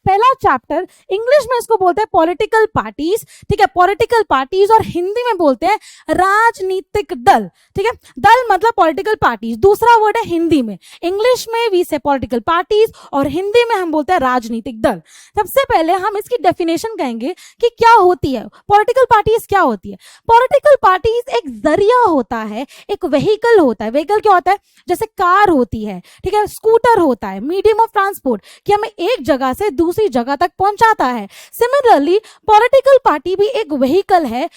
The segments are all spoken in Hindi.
पहला चैप्टर, इंग्लिश में इसको बोलते हैं पॉलिटिकल पार्टीज, ठीक है, पॉलिटिकल पार्टीज, और हिंदी में बोलते हैं राजनीतिक दल, ठीक है, दल मतलब पॉलिटिकल पार्टीज, दूसरा वर्ड है हिंदी में, इंग्लिश में वी से पॉलिटिकल पार्टीज और हिंदी में हम बोलते हैं राजनीतिक दल। सबसे पहले हम इसकी डेफिनेशन कहेंगे कि क्या होती है पॉलिटिकल पार्टीज, क्या होती है। पॉलिटिकल पार्टीज एक जरिया होता है, एक व्हीकल होता है। व्हीकल क्या होता है? जैसे कार होती है, ठीक है, स्कूटर होता है, मीडियम ऑफ ट्रांसपोर्ट, कि हमें एक जगह से दूसरी जगह तक पहुंचाता है। सिमिलरली पॉलिटिकल पार्टी भी एक व्हीकल है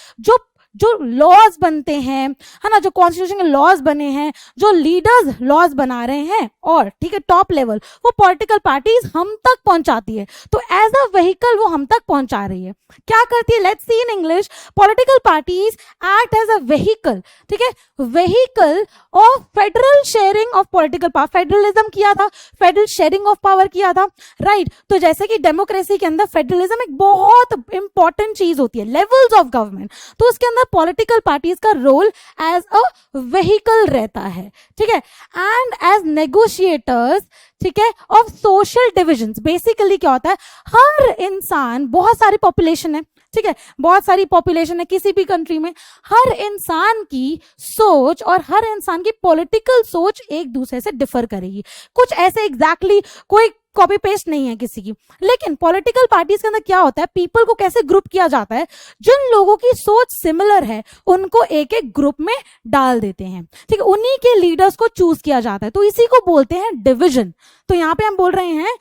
जो लॉज बनते हैं, है ना, जो कॉन्स्टिट्यूशन के लॉज बने हैं, जो लीडर्स लॉज बना रहे हैं, और ठीक है टॉप लेवल, वो पॉलिटिकल पार्टीज हम तक पहुंचाती है। तो एज अ व्हीकल वो हम तक पहुंचा रही है। क्या करती है? Let's see in English, political parties act as a vehicle, ठीक है, vehicle of federal sharing of political power. Federalism किया था, फेडरल शेयरिंग ऑफ पावर किया था, राइट। तो जैसे कि डेमोक्रेसी के अंदर फेडरलिज्म एक बहुत इंपॉर्टेंट चीज होती है, लेवल्स ऑफ गवर्नमेंट, तो उसके अंदर पॉलिटिकल पार्टीज का रोल एज अ व्हीकल रहता है, ठीक है, एंड एज नेगोशिएटर्स, ठीक है, ऑफ सोशल डिविजन्स। बेसिकली क्या होता है, हर इंसान, बहुत सारी पॉपुलेशन है, ठीक है, बहुत सारी पॉपुलेशन है किसी भी कंट्री में, हर इंसान की सोच और हर इंसान की पॉलिटिकल सोच एक दूसरे से डिफर करेगी। कुछ ऐसे एग्जैक्टली कोई कॉपी पेस्ट नहीं है किसी की, लेकिन पॉलिटिकल पार्टीज के अंदर क्या होता है, पीपल को कैसे ग्रुप किया जाता है, जिन लोगों की सोच सिमिलर है उनको एक एक ग्रुप में डाल देते हैं, ठीक है, उन्हीं के लीडर्स को चूज किया जाता है, तो इसी को बोलते हैं डिविजन। तो यहां पे हम बोल रहे हैं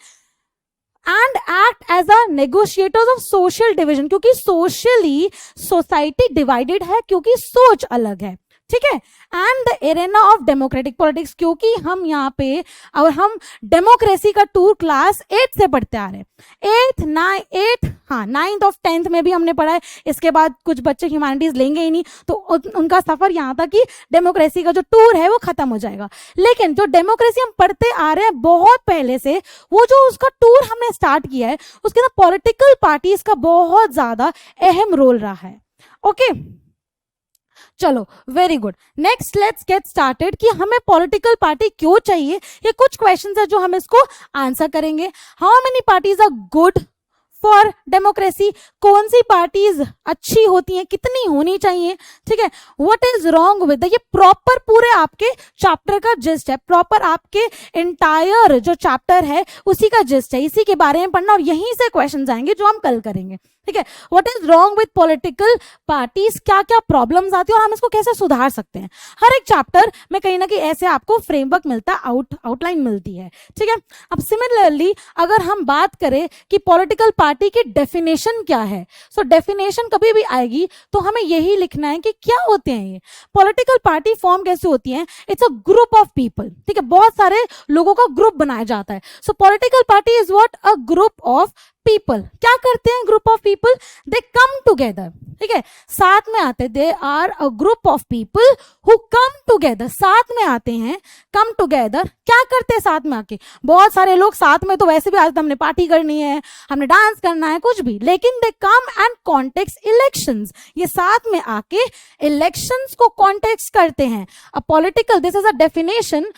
and act as a negotiators of social division, क्योंकि सोशली सोसाइटी डिवाइडेड है, क्योंकि सोच अलग है, ठीक है, and the arena of democratic politics, क्योंकि हम यहाँ पे और हम डेमोक्रेसी का टूर क्लास 8 से पढ़ते आ रहे हैं, 8 हाँ 9th और 10th में भी हमने पढ़ा है। इसके बाद कुछ बच्चे ह्यूमैनिटीज लेंगे ही नहीं, तो उनका सफर यहाँ तक कि डेमोक्रेसी का जो टूर है वो खत्म हो जाएगा। लेकिन जो डेमोक्रेसी हम पढ़ते आ रहे हैं बहुत पहले से, वो जो उसका टूर हमने स्टार्ट किया है, उसके अंदर पॉलिटिकल पार्टीज का बहुत ज्यादा अहम रोल रहा है। ओके चलो very good, next let's get started कि हमें पॉलिटिकल पार्टी क्यों चाहिए। ये कुछ क्वेश्चंस है जो हम इसको आंसर करेंगे। How many parties are good for democracy, कौन सी पार्टीज अच्छी होती हैं, कितनी होनी चाहिए, ठीक है, व्हाट इज रॉन्ग विद, ये प्रॉपर पूरे आपके चैप्टर का जिस्ट है, प्रॉपर आपके एंटायर जो चैप्टर है उसी का जिस्ट है, इसी के बारे में पढ़ना और यहीं से क्वेश्चन आएंगे जो हम कल करेंगे, ठीक है। What is wrong with political parties, क्या क्या प्रॉब्लम्स आती है और हम इसको कैसे सुधार सकते हैं। हर एक चैप्टर में कहीं ना कहीं ऐसे आपको फ्रेमवर्क मिलता है, आउटलाइन मिलती है, ठीक है। अब सिमिलरली अगर हम बात करें कि पॉलिटिकल पार्टी की डेफिनेशन क्या है, सो डेफिनेशन कभी भी आएगी तो हमें यही लिखना है कि क्या होते हैं ये पॉलिटिकल पार्टी, फॉर्म कैसे होती है। It's a group of people, ठीक है, बहुत सारे लोगों का ग्रुप बनाया जाता है। So political party is what, a group of people. क्या करते हैं group of people, they come together, ठीक है, साथ में आते, they are a group of people who come together, साथ में आते हैं, कम टुगेदर। क्या करते हैं साथ में आके, बहुत सारे लोग साथ में तो वैसे भी आते, हमने पार्टी करनी है, हमने डांस करना है, कुछ भी, लेकिन दे कम एंड कॉन्टेक्स्ट इलेक्शंस, ये साथ में आके इलेक्शंस को कॉन्टेक्स्ट करते हैं। A political, this is a definition,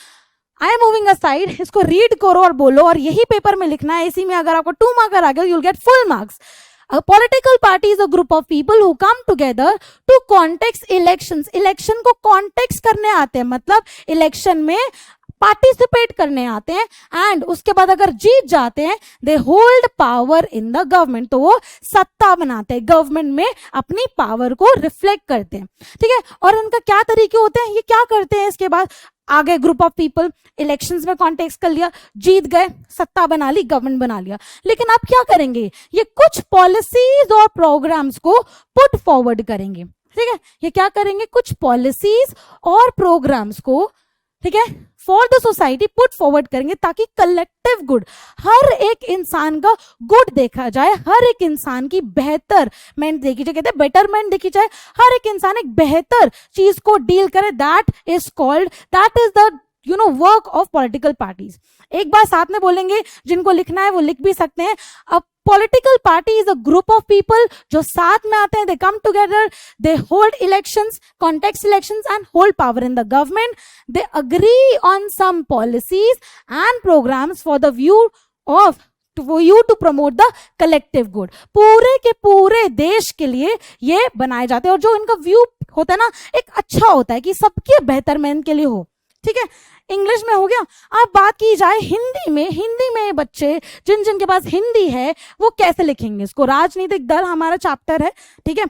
I am moving aside, इसको रीड करो और बोलो और यही पेपर में लिखना है। इसी में अगर आपको 2 मार्कर आ गया, you will get full marks. A political party is a group of people who come together to context elections. Election को कॉन्टेक्स्ट करने आते हैं, मतलब इलेक्शन में पार्टिसिपेट करने आते हैं, एंड उसके बाद अगर जीत जाते हैं, they hold power in the government, तो वो सत्ता बनाते हैं, गवर्नमेंट में अपनी पावर को रिफ्लेक्ट करते हैं, ठीक है। और इनका क्या तरीके होते हैं, ये क्या करते हैं, इसके बाद आगे ग्रुप ऑफ पीपल इलेक्शंस में कॉन्टेक्स्ट कर लिया, जीत गए, सत्ता बना ली, गवर्नमेंट बना लिया, लेकिन आप क्या करेंगे, ये कुछ पॉलिसीज और प्रोग्राम्स को पुट फॉरवर्ड करेंगे, ठीक है, ये क्या करेंगे, कुछ पॉलिसीज और प्रोग्राम्स को, ठीक है, for the society put forward करेंगे, ताकि कलेक्टिव गुड, हर एक इंसान का गुड देखा जाए, हर एक इंसान की बेहतरमेंट देखी जाए, कहते हैं बेटरमेंट देखी जाए, हर एक इंसान एक बेहतर चीज को डील करे, that is called, that is the work of political parties. एक बार साथ में बोलेंगे, जिनको लिखना है वो लिख भी सकते हैं। अब political party is a group of people जो साथ में आते हैं, they come together, they hold elections, contest elections and hold power in the government, they agree on some policies and programmes for the view of for you to promote the collective good. पूरे के पूरे देश के लिए ये बनाए जाते हैं और जो इनका व्यू होता है ना एक अच्छा होता है कि सबके बेहतरमैन के लिए हो. ठीक है, इंग्लिश में हो गया. अब बात की जाए हिंदी में बच्चे जिन जिन के पास हिंदी है वो कैसे लिखेंगे इसको. राजनीतिक दल हमारा चैप्टर है. ठीक है,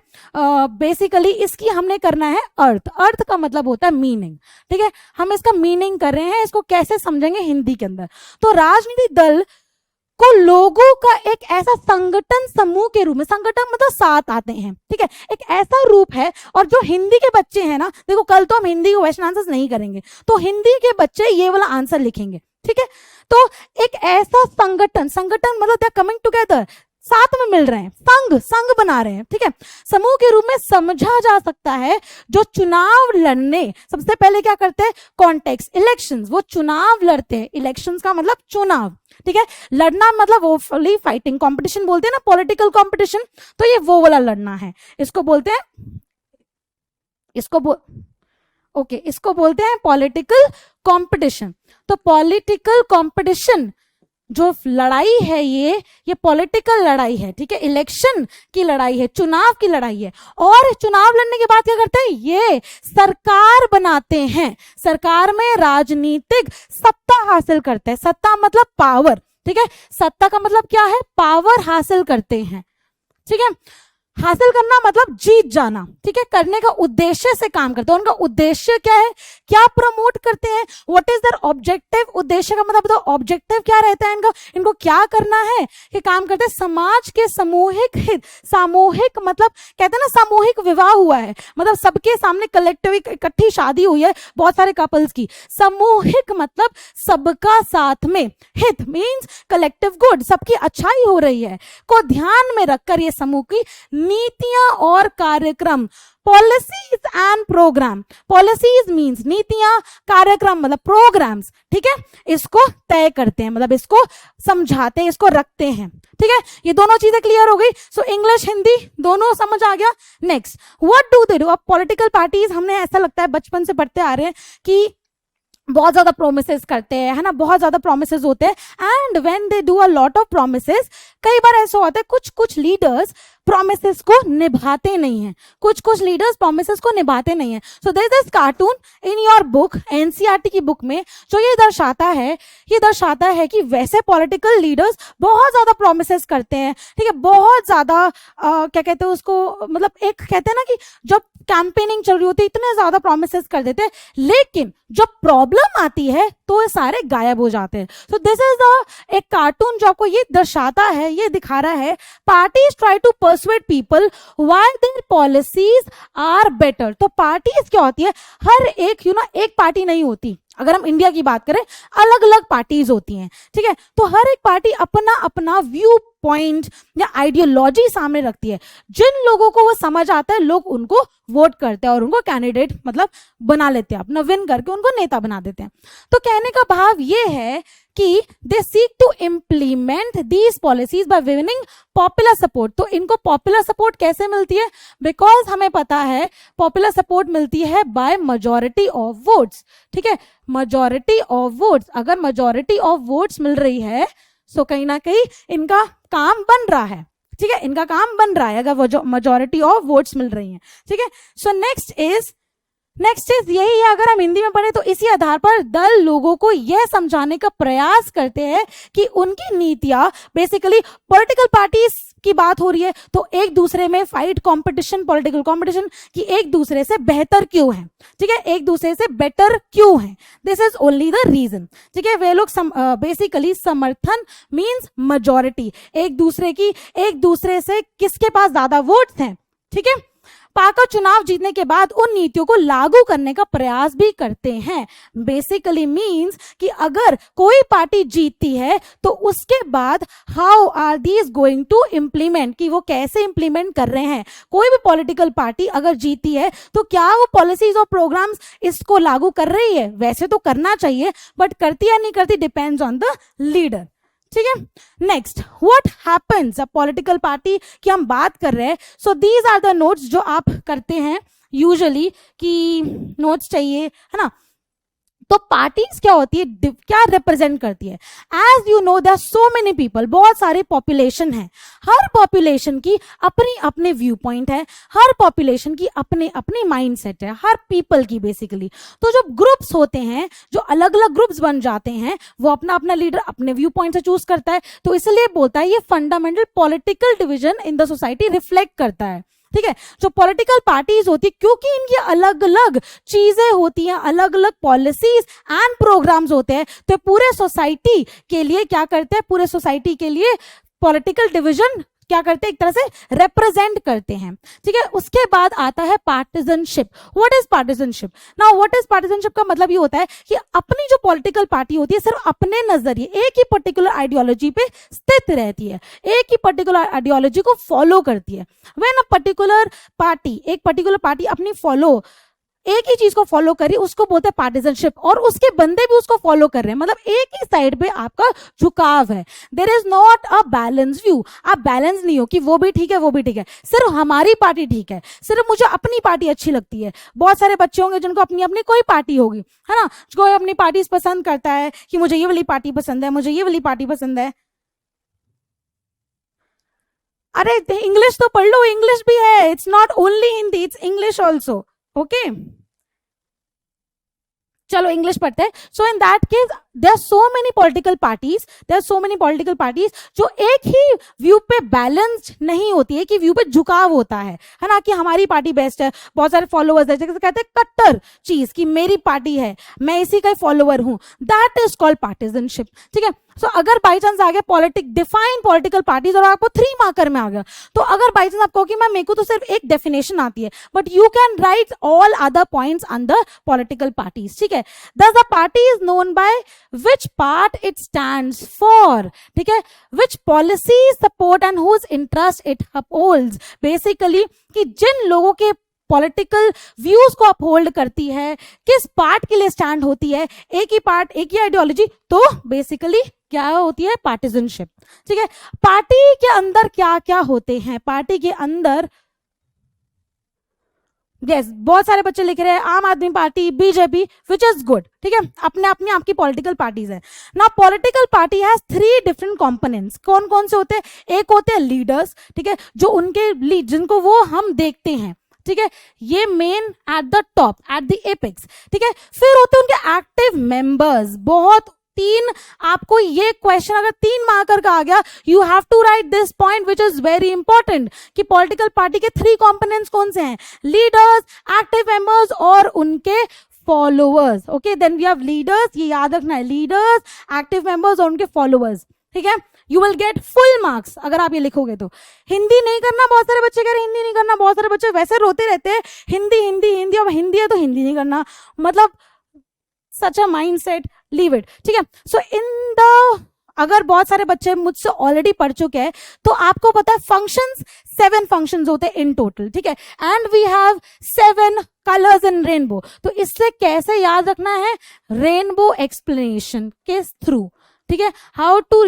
बेसिकली इसकी हमने करना है अर्थ का मतलब होता है मीनिंग. ठीक है, हम इसका मीनिंग कर रहे हैं, इसको कैसे समझेंगे हिंदी के अंदर. तो राजनीतिक दल को लोगों का एक ऐसा संगठन समूह के रूप में, संगठन मतलब साथ आते हैं. ठीक है, एक ऐसा रूप है. और जो हिंदी के बच्चे हैं ना, देखो कल तो हम हिंदी के क्वेश्चन आंसर्स नहीं करेंगे, तो हिंदी के बच्चे ये वाला आंसर लिखेंगे. ठीक है, तो एक ऐसा संगठन मतलब दे आर कमिंग टुगेदर, साथ में मिल रहे हैं, संघ बना रहे हैं. ठीक है, समूह के रूप में समझा जा सकता है जो चुनाव लड़ने सबसे पहले क्या करते हैं, कॉन्टेक्स्ट इलेक्शंस, वो चुनाव लड़ते हैं. इलेक्शंस का मतलब चुनाव. ठीक है, लड़ना मतलब वो फाइटिंग, कंपटीशन बोलते हैं ना, पॉलिटिकल कंपटीशन, तो ये वो वाला लड़ना है. इसको बोलते हैं इसको बोलते हैं पॉलिटिकल कंपटीशन. तो पॉलिटिकल कंपटीशन जो लड़ाई है ये पॉलिटिकल लड़ाई है. ठीक है, इलेक्शन की लड़ाई है, चुनाव की लड़ाई है. और चुनाव लड़ने के बाद क्या करते हैं, ये सरकार बनाते हैं. सरकार में राजनीतिक सत्ता हासिल करते हैं. सत्ता मतलब पावर. ठीक है, सत्ता का मतलब क्या है, पावर हासिल करते हैं. ठीक है, हासिल करना मतलब जीत जाना. ठीक है, करने का उद्देश्य से काम करते हैं. उनका उद्देश्य क्या है, क्या प्रमोट करते हैं, व्हाट इज देयर ऑब्जेक्टिव. उद्देश्य का मतलब बताओ, ऑब्जेक्टिव क्या रहता है इनको क्या करना है, कि काम करते हैं समाज के सामूहिक हित. सामूहिक मतलब कहते हैं ना, सामूहिक विवाह हुआ है, मतलब सबके सामने कलेक्टिव इकट्ठी शादी हुई है बहुत सारे कपल्स की. सामूहिक मतलब सबका साथ में, हित मीन्स कलेक्टिव गुड, सबकी अच्छाई हो रही है को ध्यान में रखकर ये समूह की नीतियां और कार्यक्रम, policies and programme. Policies means नीतियां, कार्यक्रम मतलब प्रोग्राम्स. ठीक है, इसको तय करते हैं, मतलब इसको समझाते हैं, इसको रखते हैं. ठीक है, ये दोनों चीजें क्लियर हो गई. सो इंग्लिश हिंदी दोनों समझ आ गया. Next, what do they do. अब पॉलिटिकल पार्टीज हमने ऐसा लगता है बचपन से पढ़ते आ रहे हैं कि बहुत ज्यादा प्रोमिसेस करते हैं, है ना, बहुत ज्यादा प्रोमिसेस होते हैं. And when they do a lot of promises, कई बार ऐसा होता है कुछ लीडर्स प्रोमिसेस को निभाते नहीं हैं. कुछ लीडर्स प्रोमिसेस को निभाते नहीं हैं. So there is this cartoon in your book, NCERT की बुक में, जो ये दर्शाता है कि वैसे पॉलिटिकल लीडर्स बहुत ज्यादा प्रोमिसेस करते हैं. ठीक है, बहुत ज्यादा क्या कहते हैं उसको, मतलब एक कहते हैं ना कि जब कैंपेनिंग चल रही होती है इतने ज्यादा प्रोमिसेस कर देते हैं, लेकिन जब प्रॉब्लम आती है तो ये सारे गायब हो जाते हैं. सो दिस इज एक कार्टून जो आपको ये दर्शाता है, ये दिखा रहा है, parties try to persuade people why their policies are better. तो पार्टीज क्या होती है, हर एक एक पार्टी नहीं होती. अगर हम इंडिया की बात करें, अलग अलग पार्टीज होती हैं. ठीक है, तो हर एक पार्टी अपना अपना व्यू पॉइंट या आइडियोलॉजी सामने रखती है. जिन लोगों को वो समझ आता है, लोग उनको वोट करते हैं और उनको कैंडिडेट मतलब बना लेते हैं, अपना विन करके उनको नेता बना देते हैं. तो कहने का भाव ये है कि they seek to implement these policies by winning popular support. तो इनको पॉपुलर सपोर्ट कैसे मिलती है, बिकॉज हमें पता है पॉपुलर सपोर्ट मिलती है बाय मेजॉरिटी ऑफ वोट्स. ठीक है, मेजॉरिटी ऑफ वोट्स. अगर मेजॉरिटी ऑफ वोट्स मिल रही है सो कहीं ना कहीं इनका काम बन रहा है. ठीक है, इनका काम बन रहा है अगर मेजॉरिटी ऑफ वोट्स मिल रही हैं. ठीक है, सो नेक्स्ट इज यही है. अगर हम हिंदी में पढ़े तो इसी आधार पर दल लोगों को यह समझाने का प्रयास करते हैं कि उनकी नीतियां, बेसिकली पॉलिटिकल पार्टीज की बात हो रही है तो एक दूसरे में फाइट, कंपटीशन, पॉलिटिकल कंपटीशन कि एक दूसरे से बेहतर क्यों है. ठीक है, एक दूसरे से बेटर क्यों है, this is only the reason. ठीक है, वे लोग बेसिकली समर्थन मींस मेजॉरिटी, एक दूसरे से किसके पास ज्यादा वोट्स हैं. ठीक है, पाकर चुनाव जीतने के बाद उन नीतियों को लागू करने का प्रयास भी करते हैं. बेसिकली मींस कि अगर कोई पार्टी जीतती है तो उसके बाद how are these going to implement, कि वो कैसे इम्प्लीमेंट कर रहे हैं. कोई भी पॉलिटिकल पार्टी अगर जीती है तो क्या वो पॉलिसीज और प्रोग्राम्स इसको लागू कर रही है. वैसे तो करना चाहिए, बट करती या नहीं करती डिपेंड्स ऑन द लीडर. ठीक है, नेक्स्ट, व्हाट हैपेंस. अब पॉलिटिकल पार्टी की हम बात कर रहे हैं. So these are the notes जो आप करते हैं यूजुअली, कि नोट्स चाहिए, है ना. तो पार्टीज क्या होती है, क्या रिप्रेजेंट करती है? As you know there are so many people, बहुत सारी पॉपुलेशन है, हर पॉपुलेशन की अपनी अपने व्यू पॉइंट है, हर पॉपुलेशन की अपने अपने माइंडसेट है, हर पीपल की बेसिकली। तो जो ग्रुप्स होते हैं, जो अलग अलग ग्रुप्स बन जाते हैं, वो अपना अपना लीडर अपने व्यू पॉइंट से चूज करता है। तो इसलिए बोलता है ये fundamental political division in the society reflect करता है। ठीक है, जो पॉलिटिकल पार्टीज होती है, क्योंकि इनकी अलग अलग चीजें होती हैं, अलग अलग पॉलिसीज एंड प्रोग्राम्स होते हैं, तो पूरे सोसाइटी के लिए क्या करते हैं, पूरे सोसाइटी के लिए पॉलिटिकल डिवीजन क्या करते हैं, एक तरह से रिप्रेजेंट करते हैं। ठीक है, उसके बाद आता है partisanship. What is partisanship? Now what is partisanship का मतलब ये होता है कि अपनी जो पॉलिटिकल पार्टी होती है सिर्फ अपने नजरिए, एक ही पर्टिकुलर आइडियोलॉजी पे स्थित रहती है, एक ही पर्टिकुलर आइडियोलॉजी को फॉलो करती है। व्हेन अ पर्टिकुलर पार्टी, एक पर्टिकुलर पार्टी अपनी फॉलो, एक ही चीज को फॉलो करी, उसको बोलते हैं पार्टिजनशिप, और उसके बंदे भी उसको फॉलो कर रहे हैं, मतलब एक ही साइड पे आपका झुकाव है। There is not a balance view, आप बैलेंस नहीं हो कि वो भी ठीक है वो भी ठीक है, सिर्फ हमारी पार्टी ठीक है, सिर्फ मुझे अपनी पार्टी अच्छी लगती है। बहुत सारे बच्चे होंगे जिनको अपनी अपनी कोई पार्टी होगी, है ना, कोई अपनी पार्टी पसंद करता है कि मुझे ये वाली पार्टी पसंद है, मुझे ये वाली पार्टी पसंद है। अरे इंग्लिश तो पढ़ लो, इंग्लिश भी है, it's not only Hindi, it's English also. Okay, चलो इंग्लिश पढ़ते हैं। So in that case there are so many political parties, there are so many political parties जो एक ही व्यू पे बैलेंस्ड नहीं होती है, कि व्यू पे झुकाव होता है ना, कि हमारी पार्टी बेस्ट है, बहुत सारे फॉलोअर्स है, जैसे कहते हैं कट्टर चीज कि मेरी पार्टी है, मैं इसी का फॉलोअर हूं, दैट इज कॉल्ड पार्टिजनशिप। ठीक है, सो अगर बाई चांस आ गया पॉलिटिक डिफाइन पॉलिटिकल पार्टीज और आपको 3 मार्कर में आ गया, तो अगर बाई चांस आप कहो कि मैम मेरे को तो सिर्फ एक डेफिनेशन आती है, but you can right all other points under political parties. ठीक है, दस a party is known by which part it stands for, ठीक है, which policies support and whose interest it upholds, basically कि जिन लोगों के पॉलिटिकल व्यूज को अपहोल्ड करती है, किस पार्ट के लिए स्टैंड होती है, एक ही पार्ट एक ही आइडियोलॉजी, तो बेसिकली क्या होती है, पार्टिजनशिप। ठीक है, पार्टी के अंदर क्या क्या होते हैं, पार्टी के अंदर यस बहुत सारे बच्चे लिख रहे हैं आम आदमी party, BJP, which is good. ठीक है, अपने अपनी आपकी पॉलिटिकल पार्टीज है ना। Political party has 3 different components. कौन कौन से होते हैं? एक होते हैं लीडर्स, ठीक है, जो उनके लीड जिनको वो हम देखते हैं, ठीक है, ये main at the top, at the apex. ठीक है, फिर होते हैं उनके एक्टिव मेंबर्स। बहुत 3 आपको ये क्वेश्चन अगर 3 मार्कर का आ गया, you have to write this point which is very important कि पॉलिटिकल पार्टी के 3 कंपोनेंट्स कौन से हैं, लीडर्स, एक्टिव मेंबर्स और उनके followers. Okay, then we have leaders, ये याद रखना है, लीडर्स, एक्टिव मेंबर्स और उनके फॉलोअर्स। ठीक है, you will get full marks अगर आप ये लिखोगे तो। हिंदी नहीं करना, बहुत सारे बच्चे कह रहे हिंदी नहीं करना, बहुत सारे बच्चे वैसे रोते रहते हैं हिंदी हिंदी हिंदी, और हिंदी है तो हिंदी नहीं करना, मतलब such a mindset, leave it. ठीक है, सो इन द अगर बहुत सारे बच्चे मुझसे ऑलरेडी पढ़ चुके हैं तो आपको पता है फंक्शंस 7 फंक्शंस होते हैं इन टोटल। ठीक है, and we have 7 colours in rainbow. तो इससे कैसे याद रखना है, रेनबो एक्सप्लेनेशन के थ्रू। ठीक है, how to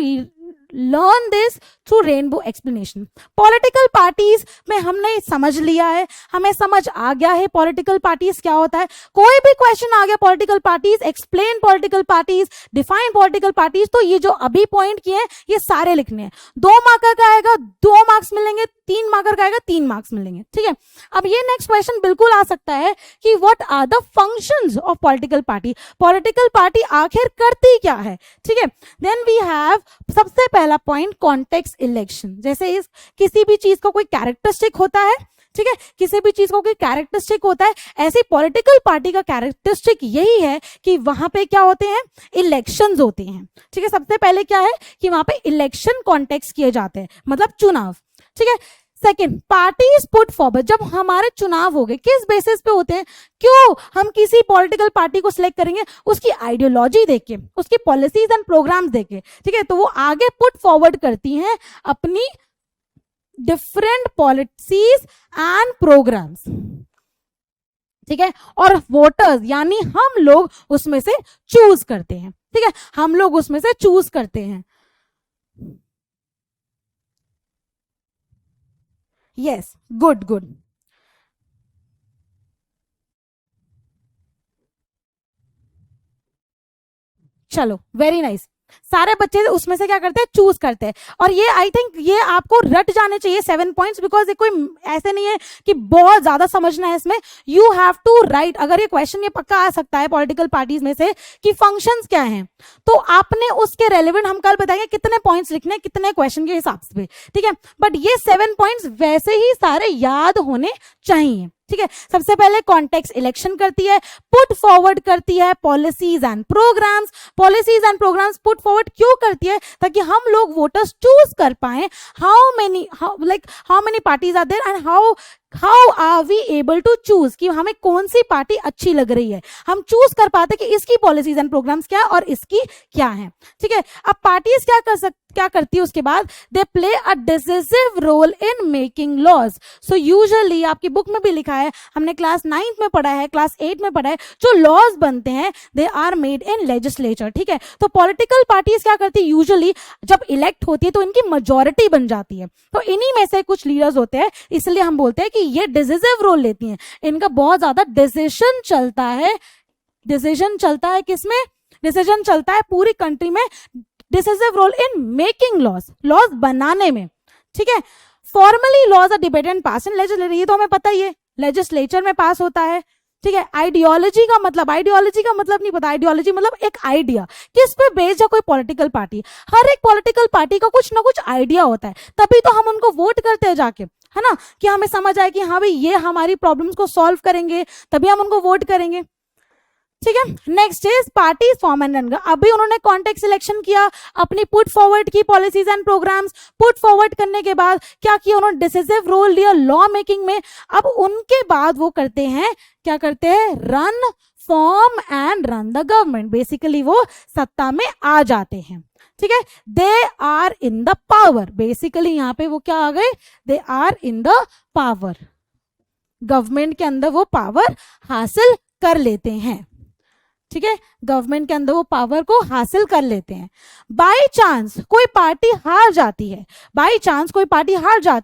learn this through rainbow explanation. Political parties में हमने समझ लिया है, हमें समझ आ गया है पॉलिटिकल पार्टीज क्या होता है। कोई भी क्वेश्चन आ गया political parties, explain political parties, define political parties, तो ये जो अभी पॉइंट किए हैं ये सारे लिखने हैं। 2 मार्कर का आएगा 2 मार्क्स मिलेंगे, 3 मार्कर का आएगा 3 मार्क्स मिलेंगे। ठीक है, अब ये नेक्स्ट क्वेश्चन बिल्कुल आ सकता है कि what are the functions of political party, political party आखिर करती क्या है। ठीक है, देन वी हैव सबसे पहला पॉइंट कॉन्टेक्स्ट इलेक्शन। जैसे इस किसी भी चीज का कोई कैरेक्टरिस्टिक होता है, ठीक है, किसी भी चीज का कोई कैरेक्टरिस्टिक होता है, ऐसी पॉलिटिकल पार्टी का कैरेक्टरिस्टिक यही है कि वहां पे क्या होते हैं, इलेक्शंस होते हैं। ठीक है, सबसे पहले क्या है कि वहां पे इलेक्शन कॉन्टेक्स्ट किए जाते हैं, मतलब चुनाव। ठीक है, सेकेंड, पार्टीज पुट फॉरवर्ड, जब हमारे चुनाव हो गए किस बेसिस पे होते हैं, क्यों हम किसी पॉलिटिकल पार्टी को सिलेक्ट करेंगे, उसकी आइडियोलॉजी देख के, उसकी पॉलिसीज एंड प्रोग्राम्स देख के। ठीक है, तो वो आगे पुट फॉरवर्ड करती हैं अपनी डिफरेंट पॉलिसीज एंड प्रोग्राम्स। ठीक है, और वोटर्स यानी हम लोग उसमें से चूज करते हैं। ठीक है, हम लोग उसमें से चूज करते हैं। Yes, good good. चलो वेरी नाइस, सारे बच्चे उसमें से क्या करते हैं, चूज करते हैं। और ये आई थिंक ये आपको रट जाने चाहिए 7 पॉइंट्स, बिकॉज ये कोई ऐसे नहीं है कि बहुत ज्यादा समझना है इसमें। यू हैव टू राइट, अगर ये क्वेश्चन ये पक्का आ सकता है पॉलिटिकल पार्टीज में से कि फंक्शंस क्या हैं, तो आपने उसके रेलेवेंट, हम कल बताएंगे कितने पॉइंट्स लिखने कितने क्वेश्चन के हिसाब से, ठीक है। बट ये 7 पॉइंट्स वैसे ही सारे याद होने चाहिए, ठीक है। सबसे पहले कॉन्टेक्स्ट इलेक्शन करती है, पुट फॉरवर्ड करती है policies and programmes. Policies and programmes put forward क्यों करती है, ताकि हम लोग वोटर्स चूज कर पाए how many parties are there and how are we able to choose, कि हमें कौन सी पार्टी अच्छी लग रही है, हम चूज कर पाते कि इसकी पॉलिसीज एंड प्रोग्राम्स क्या और इसकी क्या है, ठीक है। अब पार्टीज क्या करती है उसके बाद, they play a decisive role in making laws. So usually आपकी बुक में भी लिखा है, हमने क्लास 9th में पढ़ा है, क्लास 8 में पढ़ा है, जो लॉज बनते हैं they are made in legislature, ठीक है। तो पॉलिटिकल पार्टीज क्या करती है, यूजुअली जब इलेक्ट होती है तो इनकी मेजॉरिटी बन जाती है, तो इन्हीं में से कुछ लीडर्स होते हैं, इसलिए हम बोलते हैं कि ये डिसिसिव रोल लेती हैं, इनका बहुत ज्यादा डिसीजन चलता है। डिसीजन चलता है किसमें, डिसीजन चलता है पूरी कंट्री में, decisive role in making laws बनाने में, ठीक है। Formally laws are debated and pass in legislature, ये तो हमें पता ही है, लेजिस्लेचर में पास होता है, ठीक है। आइडियोलॉजी का मतलब नहीं पता, आइडियोलॉजी मतलब एक आइडिया, किस पे बेस्ड है कोई पॉलिटिकल पार्टी। हर एक पॉलिटिकल पार्टी का कुछ ना कुछ आइडिया होता है, तभी तो हम उनको वोट करते हैं जाके, है ना, कि हमें समझ आए कि हाँ भाई ये हमारी प्रॉब्लम्स को सॉल्व करेंगे, तभी हम उनको वोट करेंगे, ठीक है। Next is parties form and run. अभी उन्होंने कॉन्टेक्स्ट सिलेक्शन किया, अपनी पुट फॉरवर्ड की policies and programmes, put forward करने के बाद क्या किया उन्होंने, डिसिसिव रोल लिया लॉ मेकिंग में। अब उनके बाद वो करते हैं, क्या करते हैं, run, form and run the government, basically वो सत्ता में आ जाते हैं, ठीक है। They are in the power, basically यहां पे वो क्या आ गए, they are in the power, government के अंदर वो पावर हासिल कर लेते हैं, ठीक है। गवर्नमेंट के अंदर वो पावर को हासिल कर लेते हैं। बाय चांस कोई पार्टी हार जाती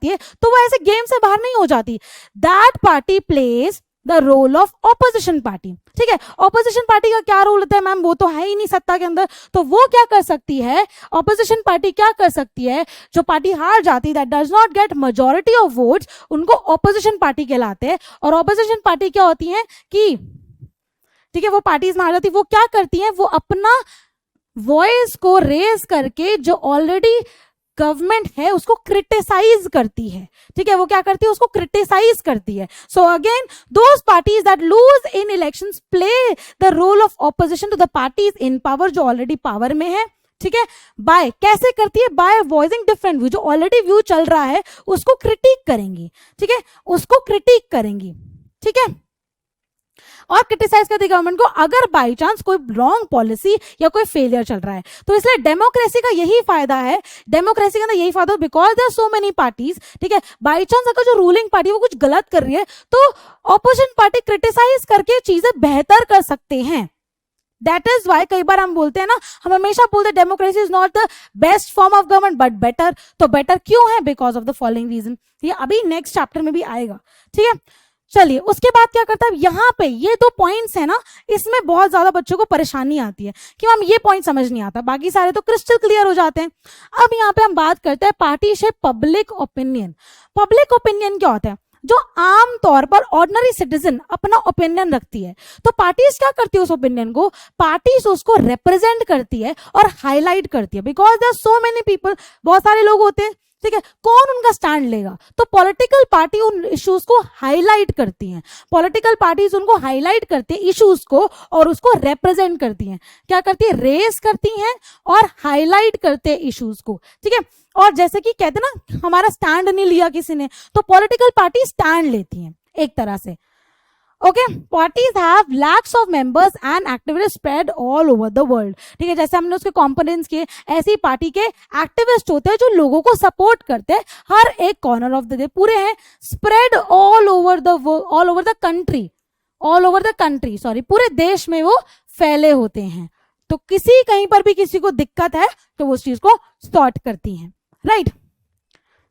है, तो वो ऐसे गेम से बाहर नहीं हो जाती, that party plays the role of opposition party, ठीक है। ऑपोजिशन पार्टी का क्या रोल होता है मैम, वो तो है ही नहीं सत्ता के अंदर, तो वो क्या कर सकती है, ऑपोजिशन पार्टी क्या कर सकती है, जो पार्टी हार जाती है, that does not gate majority of votes, उनको ऑपोजिशन पार्टी कहलाते हैं। और ऑपोजिशन पार्टी क्या होती है कि, ठीक है, वो पार्टीज में आ जाती, वो क्या करती हैं, वो अपना वॉइस को रेज करके जो ऑलरेडी गवर्नमेंट है उसको क्रिटिसाइज करती है, ठीक है, वो क्या करती है, उसको क्रिटिसाइज करती है। So again those parties that lose in elections play the role of opposition to the parties in power, जो ऑलरेडी पावर में है, ठीक है। बाय कैसे करती है, बाय वॉइसिंग डिफरेंट व्यू, जो ऑलरेडी व्यू चल रहा है उसको क्रिटिक करेंगी, ठीक है, उसको क्रिटिक करेंगी, ठीक है, और क्रिटिसाइज करती गवर्नमेंट को अगर बाई चांस कोई रॉन्ग पॉलिसी या कोई फेलियर चल रहा है। तो इसलिए डेमोक्रेसी का यही फायदा है, डेमोक्रेसी का अंदर यही फायदा, because there so many parties, ठीक है। बाई चांस अगर जो रूलिंग पार्टी वो कुछ गलत कर रही है तो ऑपोजिशन पार्टी क्रिटिसाइज करके चीजें बेहतर कर सकते हैं। दैट इज वाई कई बार हम बोलते हैं ना, हम हमेशा बोलते हैं democracy is not the best form of government but better. तो बेटर क्यों है, because of the following reason, ये अभी नेक्स्ट चैप्टर में भी आएगा, ठीक है। चलिए उसके बाद क्या करता है, यहाँ पे ये 2 पॉइंट्स है ना, इसमें बहुत ज्यादा बच्चों को परेशानी आती है कि मैम ये पॉइंट समझ नहीं आता, बाकी सारे तो क्रिस्टल क्लियर हो जाते हैं। अब यहाँ पे हम बात करते हैं पार्टी से पब्लिक ओपिनियन। पब्लिक ओपिनियन क्या होता है, जो आम तौर पर ऑर्डिनरी सिटीजन अपना ओपिनियन रखती है, तो पार्टीज क्या करती है, उस ओपिनियन को पार्टीज उसको रिप्रेजेंट करती है और हाईलाइट करती है, because there so many people, बहुत सारे लोग होते हैं, ठीक है, कौन उनका स्टैंड लेगा, तो पॉलिटिकल पार्टी उन इश्यूज को हाईलाइट करती हैं, पॉलिटिकल पार्टीज उनको हाईलाइट करते हैं इश्यूज को और उसको रिप्रेजेंट करती हैं, क्या करती है, रेस करती हैं और हाईलाइट करते हैं इश्यूज को, ठीक है। और जैसे कि कहते हैं ना, हमारा स्टैंड नहीं लिया किसी ने, तो पॉलिटिकल पार्टी स्टैंड लेती हैं एक तरह से, okay. Parties have lakhs of members and activist spread all over the world, ठीक है, जैसे हमने उसके कंपोनेंट्स किए, ऐसी पार्टी के एक्टिविस्ट होते हैं जो लोगों को सपोर्ट करते हैं हर एक कॉर्नर ऑफ द डे, पूरे हैं, spread all over the country, sorry पूरे देश में वो फैले होते हैं, तो किसी कहीं पर भी किसी को दिक्कत है तो वो उस चीज को सॉर्ट करती हैं, राइट।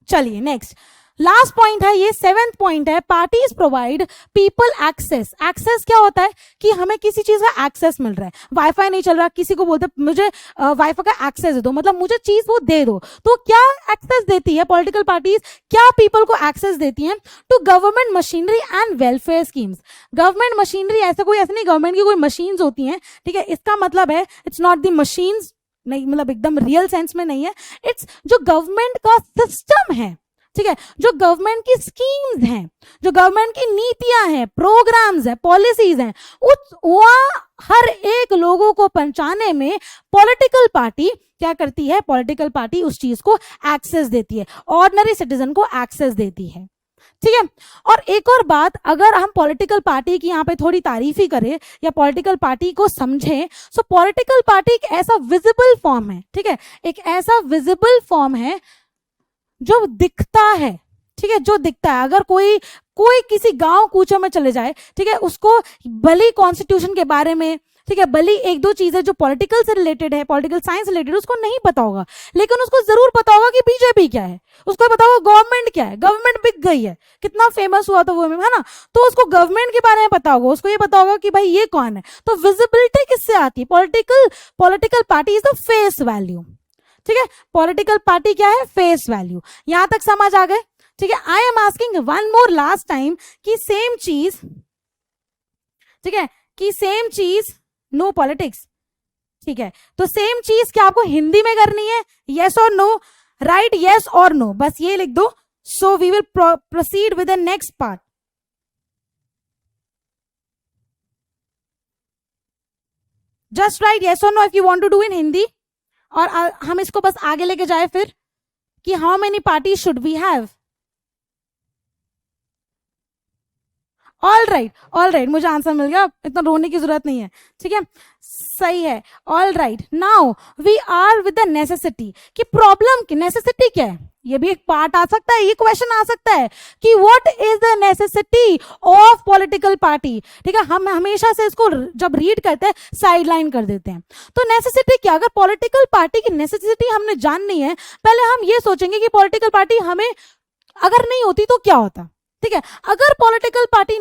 चलिए नेक्स्ट, लास्ट पॉइंट है ये, 7th पॉइंट है, parties provide people access. Access क्या होता है कि हमें किसी चीज का एक्सेस मिल रहा है, वाईफाई नहीं चल रहा, किसी को बोलते मुझे वाईफाई का एक्सेस दे दो, मतलब मुझे चीज वो दे दो। तो क्या एक्सेस देती है पॉलिटिकल पार्टीज, क्या पीपल को एक्सेस देती हैं? To government machinery and welfare schemes. Government machinery ऐसा नहीं, गवर्नमेंट की कोई मशीन्स होती हैं, ठीक है, इसका मतलब है इट्स नॉट द मशीन्स, नहीं मतलब एकदम रियल सेंस में नहीं है, इट्स जो गवर्नमेंट का सिस्टम है, ठीक है, जो गवर्नमेंट की स्कीम्स हैं, जो गवर्नमेंट की नीतियां हैं, प्रोग्राम्स हैं, पॉलिसीज हैं, हर एक लोगों को पहुंचाने में पॉलिटिकल पार्टी क्या करती है? पॉलिटिकल पार्टी उस चीज को एक्सेस देती है, ऑर्डिनरी सिटीजन को एक्सेस देती है, ठीक है। और एक और बात, अगर हम पॉलिटिकल पार्टी की यहाँ पे थोड़ी तारीफ ही करें या पॉलिटिकल पार्टी को समझें, सो पॉलिटिकल पार्टी एक ऐसा विजिबल फॉर्म है, ठीक है, एक ऐसा विजिबल फॉर्म है जो दिखता है, ठीक है, जो दिखता है। अगर कोई किसी गांव कूचों में चले जाए, ठीक है, उसको भली कॉन्स्टिट्यूशन के बारे में, ठीक है, भली एक दो चीजें जो पॉलिटिकल से रिलेटेड है, पॉलिटिकल साइंस रिलेटेड, उसको नहीं पता होगा, लेकिन उसको जरूर पता होगा कि बीजेपी क्या है, उसको पता होगा गवर्नमेंट क्या है, गवर्नमेंट बिक गई है, कितना फेमस हुआ था वो, है ना, तो उसको गवर्नमेंट के बारे में पता होगा, उसको ये पता होगा कि भाई ये कौन है। तो विजिबिलिटी किससे आती है? Political party is the face value, ठीक है, पॉलिटिकल पार्टी क्या है? Face value. यहां तक समझ आ गए, ठीक है। I am asking one more last time कि सेम चीज, ठीक है, कि सेम चीज, नो पॉलिटिक्स, ठीक है, तो सेम चीज क्या आपको हिंदी में करनी है? यस और नो, राइट, यस और नो, बस ये लिख दो। So we will proceed with the next part. Just write yes और no if you want to do in Hindi, और हम इसको बस आगे लेके जाए फिर कि how many party should we have. All right, मुझे आंसर मिल गया, इतना रोने की जरूरत नहीं है, ठीक है, सही है। All right, now we are with the necessity, कि प्रॉब्लम की नेसेसिटी क्या है? ये भी एक पार्ट आ सकता है, ये क्वेश्चन आ सकता है कि what is the necessity of political party, ठीक है। हम हमेशा से इसको जब रीड करते हैं साइडलाइन कर देते हैं। तो नेसेसिटी क्या? अगर पॉलिटिकल पार्टी की नेसेसिटी हमने जाननी है, पहले हम ये सोचेंगे कि पॉलिटिकल पार्टी हमें अगर नहीं होती तो क्या होता, ठीक है। अगर पॉलिटिकल पार्टी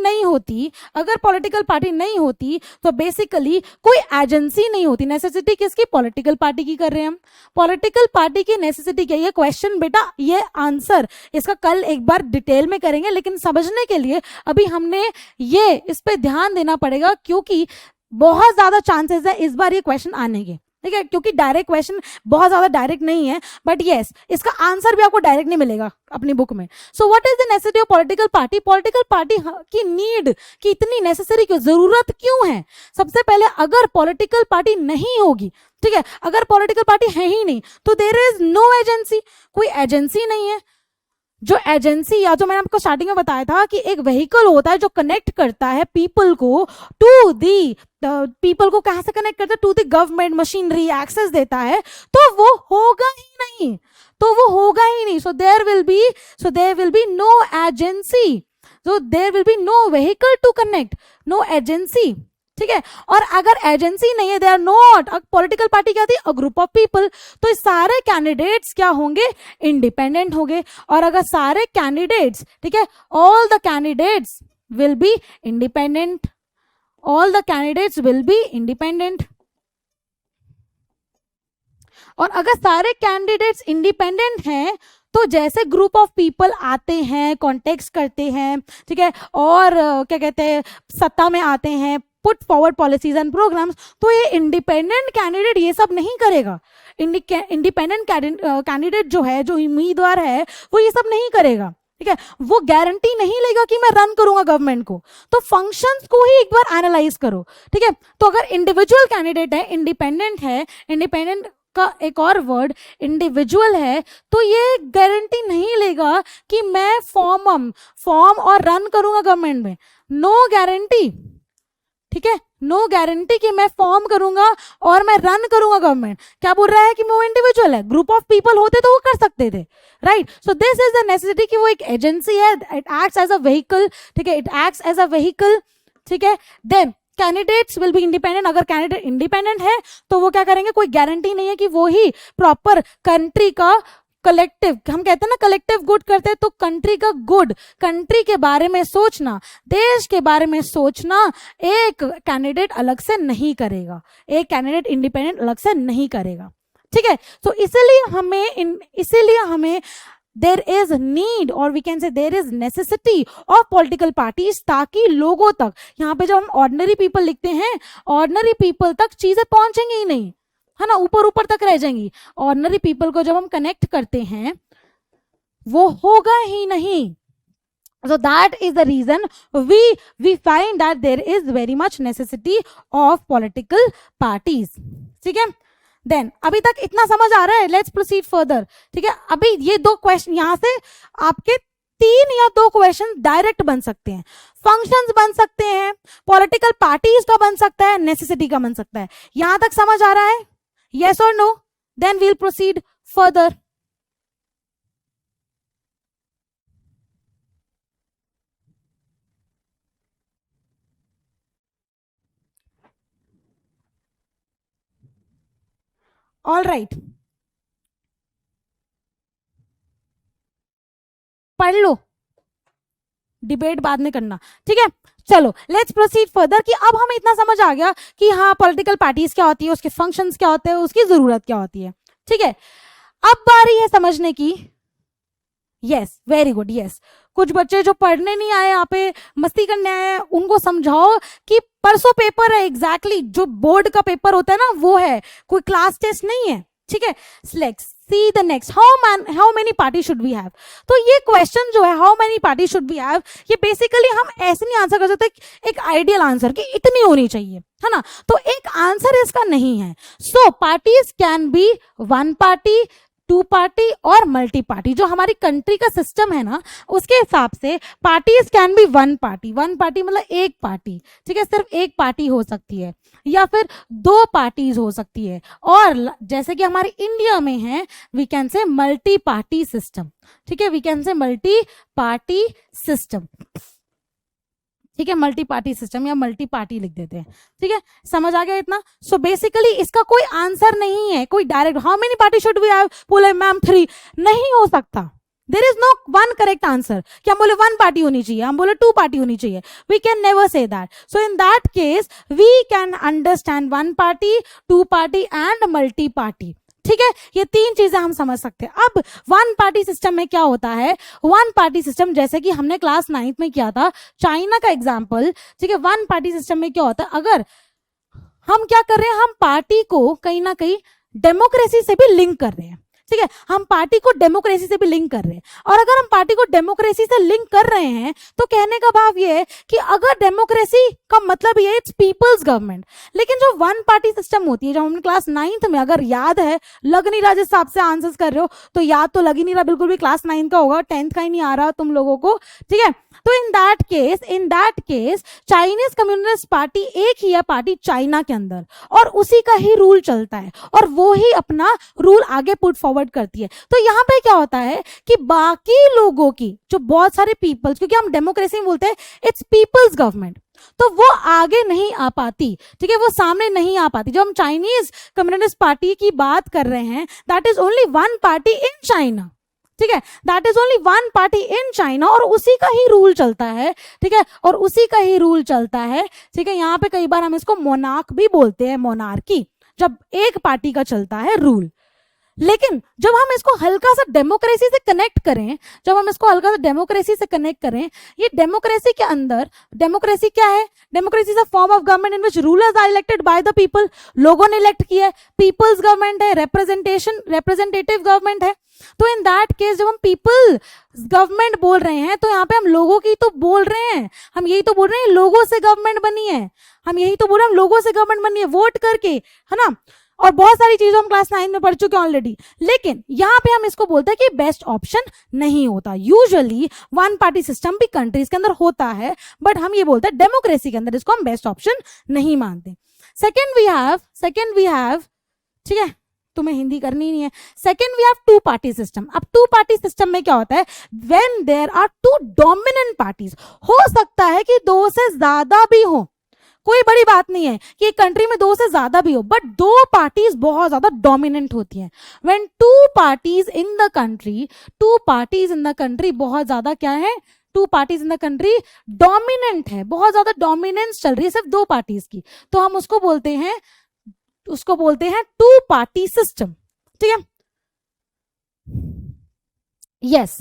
नहीं होती तो बेसिकली कोई एजेंसी नहीं होती। नेसेसिटी किसकी? पॉलिटिकल पार्टी की कर रहे हैं हम। पॉलिटिकल पार्टी की नेसेसिटी क्या? ये क्वेश्चन बेटा, ये आंसर इसका कल एक बार डिटेल में करेंगे, लेकिन समझने के लिए अभी हमने ये इस पे ध्यान देना पड़ेगा, क्योंकि बहुत ज्यादा चांसेस है इस बार ये क्वेश्चन आने के, ठीक है, क्योंकि डायरेक्ट क्वेश्चन बहुत ज्यादा डायरेक्ट नहीं है, बट यस इसका आंसर भी आपको डायरेक्ट नहीं मिलेगा अपनी बुक में। So what is the necessity of political party? Political party की नीड, की इतनी नेसेसरी क्यों, जरूरत क्यों है? सबसे पहले अगर पॉलिटिकल पार्टी नहीं होगी, ठीक है, अगर पॉलिटिकल पार्टी है ही नहीं तो देयर इज नो एजेंसी, कोई एजेंसी नहीं है। जो एजेंसी, या जो मैंने आपको स्टार्टिंग में बताया था कि एक व्हीकल होता है जो कनेक्ट करता है पीपल को टू दी, पीपल को कहां से कनेक्ट करता है? To the government machinery, access देता है, तो वो होगा ही नहीं, so there will be no agency, so there will be no vehicle to connect, no agency, ठीक है। और अगर एजेंसी नहीं है, they are not, political party क्या थी? अ ग्रुप ऑफ पीपल, तो सारे कैंडिडेट्स क्या होंगे? इंडिपेंडेंट होंगे। और अगर सारे कैंडिडेट्स, ठीक है, all the candidates will be independent, और अगर सारे कैंडिडेट्स इंडिपेंडेंट हैं तो जैसे ग्रुप ऑफ पीपल आते हैं, कॉन्टेक्ट करते हैं, ठीक है, और क्या कहते हैं, सत्ता में आते हैं, put forward policies and programmes, तो ये इंडिपेंडेंट कैंडिडेट ये सब नहीं करेगा। इंडिपेंडेंट कैंडिडेट जो है, जो उम्मीदवार है, वो ये सब नहीं करेगा, ठीक है, वो गारंटी नहीं लेगा कि मैं रन करूंगा गवर्नमेंट को। तो फंक्शंस को ही एक बार एनालाइज करो, ठीक है। तो अगर इंडिविजुअल कैंडिडेट है, इंडिपेंडेंट का एक और वर्ड इंडिविजुअल है, तो ये गारंटी नहीं लेगा कि मैं फॉर्म और रन करूंगा गवर्नमेंट में। नो गारंटी, ठीक है, नो गारंटी कि मैं फॉर्म करूंगा और मैं रन करूंगा गवर्नमेंट। क्या बोल रहा है कि वो इंडिविजुअल है, ग्रुप ऑफ पीपल होते तो वो कर सकते थे, right. So this is the necessity कि वो एक एजेंसी है, it acts as a vehicle, ठीक है, it acts as a vehicle, ठीक है। Then candidates will be independent, अगर कैंडिडेट इंडिपेंडेंट है तो वो क्या करेंगे? कोई गारंटी नहीं है कि वो ही प्रॉपर कंट्री का कलेक्टिव, हम कहते हैं ना कलेक्टिव गुड करते हैं, तो कंट्री का गुड, कंट्री के बारे में सोचना, देश के बारे में सोचना एक कैंडिडेट अलग से नहीं करेगा, एक कैंडिडेट इंडिपेंडेंट अलग से नहीं करेगा, ठीक है। तो इसीलिए हमें देर इज नीड और we can say there is necessity of political parties, ताकि लोगों तक, यहाँ पे जब हम ऑर्डिनरी पीपल लिखते हैं, ऑर्डिनरी पीपल तक चीजें पहुंचेंगी ही नहीं, है ना, ऊपर ऊपर तक रह जाएंगी। ऑर्डिनरी पीपल को जब हम कनेक्ट करते हैं वो होगा ही नहीं। So that is the reason we find that there is very much necessity of political parties, ठीक है। देन अभी तक इतना समझ आ रहा है, लेट्स प्रोसीड फर्दर, ठीक है। अभी ये दो क्वेश्चन, यहां से आपके 3 या 2 क्वेश्चन डायरेक्ट बन सकते हैं, फंक्शंस बन सकते हैं, पॉलिटिकल पार्टीज का बन सकता है, नेसेसिटी का बन सकता है। यहां तक समझ आ रहा है, yes or no? Then we'll proceed further. All right, पढ़ लो, डिबेट बाद में करना, ठीक है। चलो लेट्स प्रोसीड फर्दर कि अब हमें इतना समझ आ गया कि हाँ पॉलिटिकल पार्टीज क्या होती है, उसके फंक्शंस क्या होते हैं, उसकी जरूरत क्या होती है, ठीक है। अब बारी है समझने की, यस वेरी गुड, यस। कुछ बच्चे जो पढ़ने नहीं आए, यहाँ पे मस्ती करने आए हैं, उनको समझाओ कि परसों पेपर है, एग्जैक्टली जो बोर्ड का पेपर होता है ना वो है, कोई क्लास टेस्ट नहीं है, ठीक है। Let's see the next, how many party should we have. तो ये क्वेश्चन जो है how many party should we have, ये बेसिकली हम ऐसे नहीं आंसर कर सकते एक आइडियल आंसर कि इतनी होनी चाहिए, है ना, तो एक आंसर इसका नहीं है। So parties can be 1 party, 2 party और मल्टी पार्टी। जो हमारी कंट्री का सिस्टम है ना उसके हिसाब से parties can be 1 party, 1 party मतलब एक पार्टी, ठीक है, सिर्फ एक पार्टी हो सकती है, या फिर 2 पार्टीज हो सकती है, और जैसे कि हमारे इंडिया में है we can say multi party system, ठीक है, we can say multi party system, ठीक है, मल्टी पार्टी सिस्टम या मल्टी पार्टी लिख देते हैं, ठीक है, समझ आ गया इतना। सो बेसिकली इसका कोई आंसर नहीं है, कोई direct how many party should we have, बोले मैम 3, नहीं हो सकता, there is no 1 correct answer कि हम बोले 1 पार्टी होनी चाहिए, हम बोले 2 पार्टी होनी चाहिए, we can never say that. So in that case we can understand 1 party, 2 party and multi party, ठीक है, ये 3 चीजें हम समझ सकते हैं। अब 1 पार्टी सिस्टम में क्या होता है, 1 पार्टी सिस्टम जैसे कि हमने क्लास 9th में किया था, चाइना का एग्जाम्पल, ठीक है। 1 पार्टी सिस्टम में क्या होता है, अगर हम क्या कर रहे हैं, हम पार्टी को कहीं ना कहीं डेमोक्रेसी से भी लिंक कर रहे हैं, ठीक है, हम पार्टी को डेमोक्रेसी से भी लिंक कर रहे हैं, और अगर हम पार्टी को डेमोक्रेसी से लिंक कर रहे हैं तो कहने का भाव ये है कि अगर डेमोक्रेसी का मतलब ये इट्स पीपल्स गवर्नमेंट, लेकिन जो 1 पार्टी सिस्टम होती है, जो हमने क्लास 9th में, अगर याद है, लग नहीं रहा जिस हिसाब से आंसर्स कर रहे हो तो याद तो लग ही नहीं रहा बिल्कुल भी, क्लास 9th का होगा, 10th का ही नहीं आ रहा तुम लोगों को, ठीक है। तो in that case Chinese communist party एक ही है पार्टी चाइना के अंदर, और उसी का ही रूल चलता है, और वो ही अपना रूल आगे पुट फॉरवर्ड करती है। तो यहाँ पे क्या होता है कि बाकी लोगों की जो बहुत सारे पीपल्स, क्योंकि हम डेमोक्रेसी में बोलते हैं इट्स पीपल्स गवर्नमेंट, तो वो आगे नहीं आ पाती, ठीक है, वो सामने नहीं आ पाती। जब हम चाइनीज कम्युनिस्ट पार्टी की बात कर रहे हैं, that is only 1 party in China, ठीक है, that is only 1 party in China, और उसी का ही रूल चलता है, ठीक है, और उसी का ही रूल चलता है, ठीक है। यहाँ पे कई बार हम इसको मोनार्क भी बोलते हैं, मोनार्की, जब एक पार्टी का चलता है रूल। लेकिन जब हम इसको हल्का सा डेमोक्रेसी से कनेक्ट करें, ये डेमोक्रेसी के अंदर, डेमोक्रेसी क्या है, democracy is a form of government in which rulers are elected by the people, लोगों ने इलेक्ट किया है, पीपल्स गवर्नमेंट है, रिप्रेजेंटेटिव गवर्नमेंट है। तो इन दैट केस जब हम पीपल गवर्नमेंट बोल रहे हैं तो यहाँ पे हम लोगों की तो बोल रहे हैं, हम यही तो बोल रहे हैं लोगों से गवर्नमेंट बनी है, हम यही तो बोल रहे हैं लोगों से गवर्नमेंट बनी है वोट करके, है ना, और बहुत सारी चीजें हम क्लास 9 में पढ़ चुके हैं ऑलरेडी। लेकिन यहाँ पे हम इसको बोलते हैं कि बेस्ट ऑप्शन नहीं होता। यूजुअली 1 पार्टी सिस्टम भी कंट्रीज के अंदर होता है, बट हम ये बोलते हैं डेमोक्रेसी के अंदर इसको हम बेस्ट ऑप्शन नहीं मानते। सेकेंड वी हैव, ठीक है, तुम्हें हिंदी करनी नहीं है, second we have 2 party system. अब 2 पार्टी सिस्टम में क्या होता है, when there are 2 dominant parties, हो सकता है कि 2 से ज्यादा भी हो, कोई बड़ी बात नहीं है कि एक कंट्री में दो से ज्यादा भी हो, बट दो पार्टीज बहुत ज्यादा डोमिनेंट होती हैं. When two parties in the country बहुत ज्यादा क्या है, two parties in the country dominant है, बहुत ज्यादा डोमिनेंस चल रही है सिर्फ दो पार्टीज की, तो हम उसको बोलते हैं टू पार्टी सिस्टम. ठीक है, यस,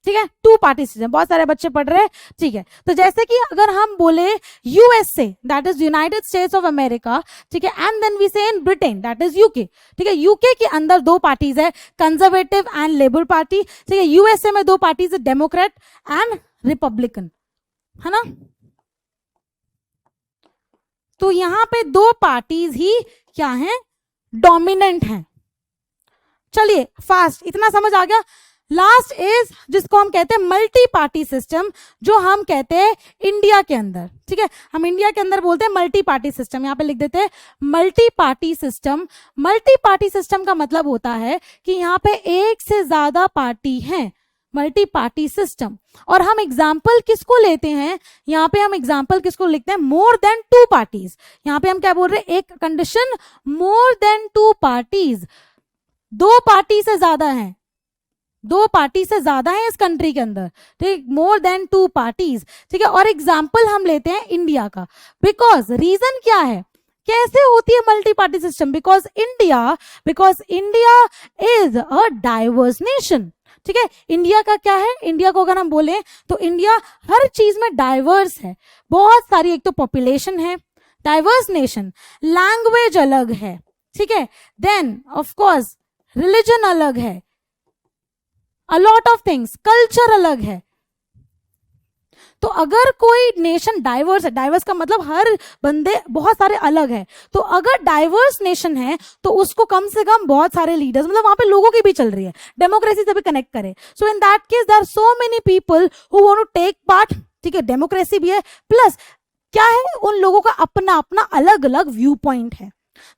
ठीक है, टू पार्टी सिस्टम. बहुत सारे बच्चे पढ़ रहे हैं. ठीक है, तो जैसे कि अगर हम बोले USA, that is United states of America, ठीक है, एंड देन वी से in Britain, that is UK. ठीक है, यूके के अंदर दो पार्टीज है, कंजर्वेटिव एंड लेबर पार्टी. ठीक है, यूएसए में दो पार्टीज है, डेमोक्रेट एंड रिपब्लिकन, है ना. तो यहां पे दो पार्टीज ही क्या है, डोमिनेंट हैं. चलिए फास्ट, इतना समझ आ गया. लास्ट इज जिसको हम कहते हैं मल्टी पार्टी सिस्टम, जो हम कहते हैं इंडिया के अंदर. ठीक है, हम इंडिया के अंदर बोलते हैं मल्टी पार्टी सिस्टम. यहां पे लिख देते हैं multi party system. Multi party system का मतलब होता है कि यहां पे एक से ज्यादा पार्टी है, मल्टी पार्टी सिस्टम. और हम एग्जाम्पल किसको लेते हैं, यहाँ पे हम एग्जाम्पल किसको लिखते हैं, मोर देन टू पार्टीज. यहाँ पे हम क्या बोल रहे हैं, एक condition more than two parties, दो पार्टी से ज्यादा है, दो पार्टी से ज्यादा है इस कंट्री के अंदर. ठीक, मोर देन टू पार्टीज. ठीक है, और एग्जाम्पल हम लेते हैं इंडिया का. बिकॉज रीजन क्या है, कैसे होती है multi party system, because India is a diverse nation. ठीक है, इंडिया का क्या है, इंडिया को अगर हम बोले तो इंडिया हर चीज में डाइवर्स है, बहुत सारी. एक तो पॉपुलेशन है, डाइवर्स नेशन, लैंग्वेज अलग है. ठीक है, देन ऑफ कोर्स रिलीजन अलग है, a lot of things, culture अलग है. तो अगर कोई नेशन डाइवर्स है, डाइवर्स का मतलब हर बंदे बहुत सारे अलग है, तो अगर डाइवर्स नेशन है तो उसको कम से कम बहुत सारे लीडर्स, मतलब वहां पे लोगों की भी चल रही है, डेमोक्रेसी से भी कनेक्ट करे. So in that case there are so many people who want to take part. ठीक है, डेमोक्रेसी भी है, प्लस क्या है, उन लोगों का अपना अपना अलग अलग व्यू पॉइंट है.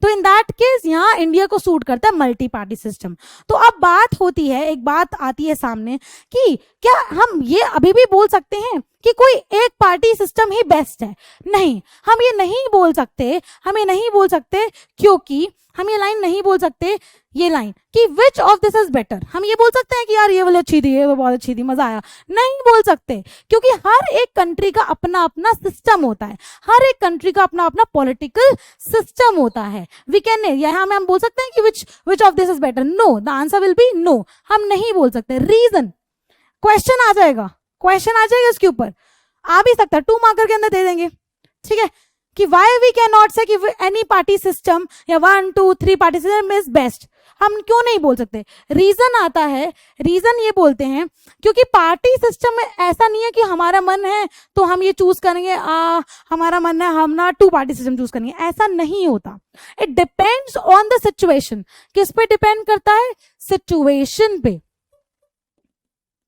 तो इन दैट केस यहाँ इंडिया को सूट करता है मल्टी पार्टी सिस्टम. तो अब बात होती है, एक बात आती है सामने कि क्या हम ये अभी भी बोल सकते हैं कि कोई एक पार्टी सिस्टम ही बेस्ट है? नहीं, हम ये नहीं बोल सकते, क्योंकि हम ये लाइन नहीं बोल सकते, ये लाइन कि which of this is better. हम ये बोल सकते हैं कि यार ये वाली अच्छी थी, ये बहुत अच्छी थी, मजा आया, नहीं बोल सकते, क्योंकि हर एक कंट्री का अपना अपना सिस्टम होता है, हर एक कंट्री का अपना अपना पॉलिटिकल सिस्टम होता है. वी कैन, यहाँ में हम बोल सकते हैं कि which of this is better, no, the answer will be no. हम नहीं बोल सकते. रीजन, क्वेश्चन आ जाएगा इसके ऊपर, आ भी सकता है, 2 मार्कर के अंदर दे देंगे. ठीक है, कि वाई वी कैन नॉट से कि एनी पार्टी सिस्टम या 1 2 3 पार्टी सिस्टम इज बेस्ट. हम क्यों नहीं बोल सकते? रीजन आता है, रीजन ये बोलते हैं क्योंकि पार्टी सिस्टम में ऐसा नहीं है कि हमारा मन है तो हम ये चूज करेंगे, हमारा मन है हम ना 2 पार्टी सिस्टम चूज करेंगे, ऐसा नहीं होता. It depends on the situation. किस पे डिपेंड करता है? सिचुएशन पे.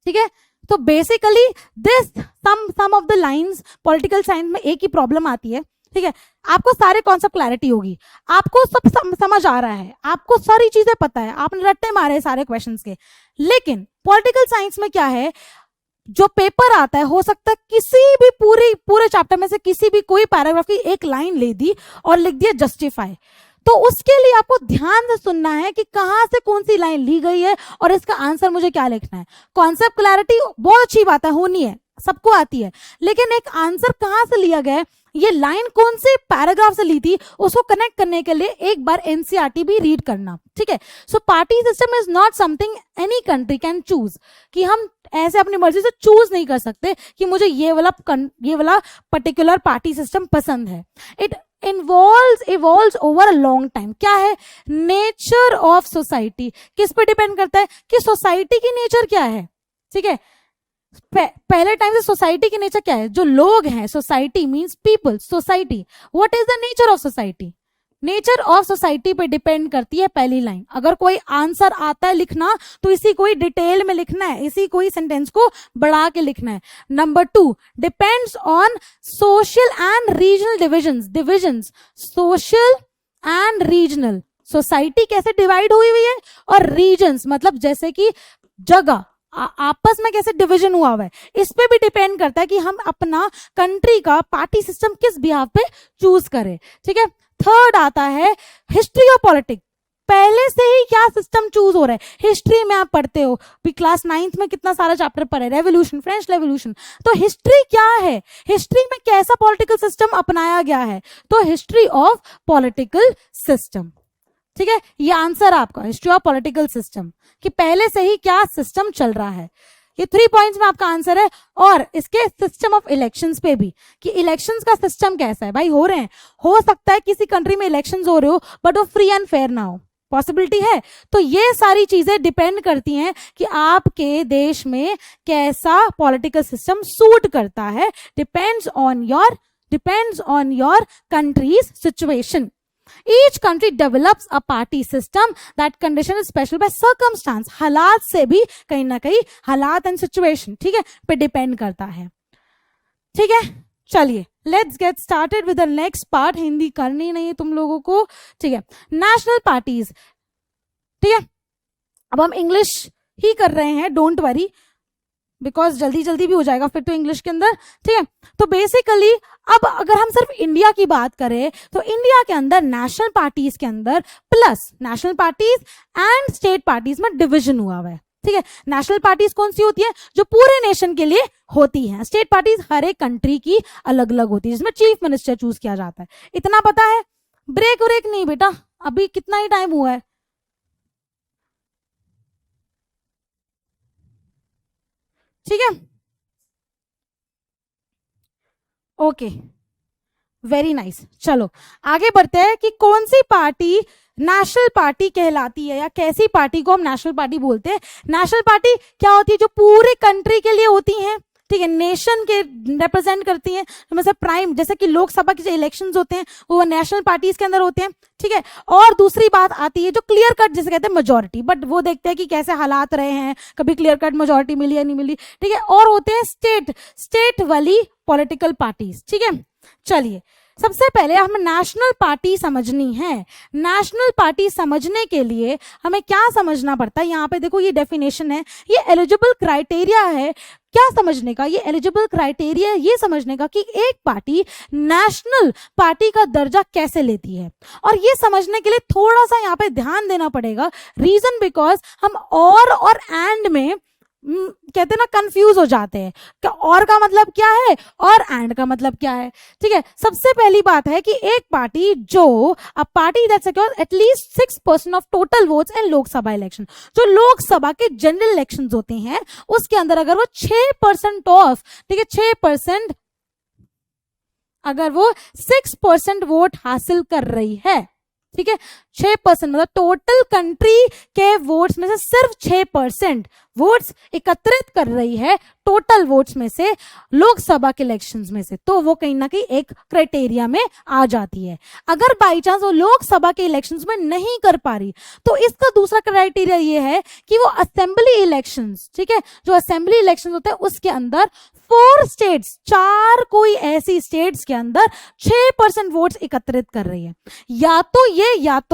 ठीक है, तो basically this some of the lines, political science में एक ही प्रॉब्लम आती है. ठीक है, आपको सारे कॉन्सेप्ट क्लैरिटी होगी, आपको सब समझ आ रहा है, आपको सारी चीजें पता है, आपने रट्टे मारे सारे क्वेश्चंस के. लेकिन पॉलिटिकल साइंस में क्या है, जो पेपर आता है, हो सकता है किसी भी पूरे चैप्टर में से किसी भी कोई पैराग्राफ की एक लाइन ले दी और लिख दिया जस्टिफाई. तो उसके लिए आपको ध्यान से सुनना है कि कहां से कौन सी लाइन ली गई है और इसका आंसर मुझे क्या लिखना है. कॉन्सेप्ट क्लैरिटी बहुत अच्छी बात है, होनी है, सबको आती है, लेकिन एक आंसर कहां से लिया गया है, ये लाइन कौन से पैराग्राफ से ली थी, उसको कनेक्ट करने के लिए एक बार एनसीईआरटी भी रीड करना. ठीक है, so party system is not something any country can choose, कि हम ऐसे अपनी मर्जी से चूज नहीं कर सकते कि मुझे ये वाला पर्टिकुलर पार्टी सिस्टम पसंद है. It evolves over a long time. क्या है? Nature of society. किस पे डिपेंड करता है कि सोसाइटी की नेचर क्या है. ठीक है, पहले टाइम से सोसाइटी की नेचर क्या है, जो लोग हैं, society means people, society, what is the nature of society. Nature of society पे डिपेंड करती है पहली लाइन. अगर कोई आंसर आता है लिखना तो इसी कोई डिटेल में लिखना है, इसी कोई सेंटेंस को बढ़ा के लिखना है. Number 2, depends on social and regional divisions. Social and regional, society कैसे डिवाइड हुई है, और रीजन्स मतलब जैसे कि जगह, आपस में कैसे डिवीजन हुआ है, इस पे भी डिपेंड करता है कि हम अपना कंट्री का पार्टी सिस्टम किस बिहाफ पे चूज करें, ठीक है। थर्ड आता है हिस्ट्री ऑफ पॉलिटिक्स, पहले से ही क्या सिस्टम चूज हो रहा है। हिस्ट्री में आप पढ़ते हो भी, क्लास 9th में कितना सारा चैप्टर पढ़े, रेवोल्यूशन, फ्रेंच रेवोल्यूशन, तो हिस्ट्री क्या है, हिस्ट्री में कैसा पॉलिटिकल सिस्टम अपनाया गया है, तो हिस्ट्री ऑफ पॉलिटिकल सिस्टम, ठीक है। ये आंसर आपका हिस्ट्री ऑफ पॉलिटिकल सिस्टम, कि पहले से ही क्या सिस्टम चल रहा है। ये 3 पॉइंट्स में आपका आंसर है। और इसके सिस्टम ऑफ इलेक्शंस पे भी, कि इलेक्शंस का सिस्टम कैसा है भाई, हो रहे हैं, हो सकता है किसी कंट्री में इलेक्शंस हो रहे हो बट वो फ्री एंड फेयर ना हो, पॉसिबिलिटी है। तो ये सारी चीजें डिपेंड करती हैं कि आपके देश में कैसा पॉलिटिकल सिस्टम सूट करता है, depends on your country's situation. Each country develops a party system. That condition is special by circumstance. हालात से भी कहीं ना कहीं, हालात एंड सिचुएशन, ठीक है, पे डिपेंड करता है, ठीक है। चलिए let's get started with the next part. Hindi करनी नहीं है तुम लोगों को, ठीक है। नेशनल पार्टीज, ठीक है। अब हम इंग्लिश ही कर रहे हैं, डोंट वरी, बिकॉज जल्दी जल्दी भी हो जाएगा फिर तो इंग्लिश के अंदर, ठीक है। तो बेसिकली अब अगर हम सिर्फ इंडिया की बात करें तो इंडिया के अंदर नेशनल पार्टीज के अंदर plus national parties and state parties में डिवीजन हुआ है, ठीक है। नेशनल पार्टीज कौन सी होती है, जो पूरे नेशन के लिए होती है। स्टेट पार्टीज हर एक कंट्री की अलग अलग होती है, जिसमें चीफ मिनिस्टर चूज किया जाता है। इतना पता है, ब्रेक व्रेक नहीं बेटा, अभी कितना ही टाइम हुआ है, ठीक है। Okay, very nice. चलो आगे बढ़ते हैं कि कौन सी पार्टी नेशनल पार्टी कहलाती है, या कैसी पार्टी को हम नेशनल पार्टी बोलते हैं। नेशनल पार्टी क्या होती है, जो पूरे कंट्री के लिए होती हैं, ठीक है, नेशन के रिप्रेजेंट करती हैं। मतलब प्राइम, जैसे कि लोकसभा के जो इलेक्शंस होते हैं वो नेशनल पार्टीज के अंदर होते हैं, ठीक है। और दूसरी बात आती है जो क्लियर कट जिसे कहते हैं मेजोरिटी, बट वो देखते हैं कि कैसे हालात रहे हैं, कभी क्लियर कट मेजोरिटी मिली या नहीं मिली, ठीक है। और होते हैं स्टेट वाली पॉलिटिकल पार्टीज, ठीक है। चलिए सबसे पहले हमें नेशनल पार्टी समझनी है। नेशनल पार्टी समझने के लिए हमें क्या समझना पड़ता है, यहाँ पे देखो ये डेफिनेशन है, ये एलिजिबल क्राइटेरिया है। क्या समझने का, ये एलिजिबल क्राइटेरिया ये समझने का कि एक पार्टी नेशनल पार्टी का दर्जा कैसे लेती है। और ये समझने के लिए थोड़ा सा यहाँ पे ध्यान देना पड़ेगा। रीजन बिकॉज हम और एंड में कहते हैं ना कंफ्यूज हो जाते हैं। और का मतलब क्या है और एंड का मतलब क्या है, ठीक है। सबसे पहली बात है कि एक पार्टी जो अ party that secures at least 6% of total votes in Lok Sabha election, जो लोकसभा के जनरल इलेक्शंस होते हैं उसके अंदर अगर वो 6% ऑफ, ठीक है, 6%, अगर वो 6% वोट हासिल कर रही है, ठीक है, 6% मतलब टोटल कंट्री के वोट्स में से सिर्फ 6% वोट्स एकत्रित कर रही है टोटल वोट्स में से लोकसभा के इलेक्शंस में से, तो वो कहीं ना कहीं एक क्राइटेरिया में आ जाती है। अगर बाई चांस वो लोकसभा के इलेक्शंस में नहीं कर पा रही तो इसका दूसरा क्राइटेरिया ये है कि वो असेंबली इलेक्शंस, ठीक है, जो असेंबली इलेक्शंस होते हैं उसके अंदर 4 स्टेट्स, 4 कोई ऐसी स्टेट्स के अंदर 6% वोट्स एकत्रित कर रही है। या तो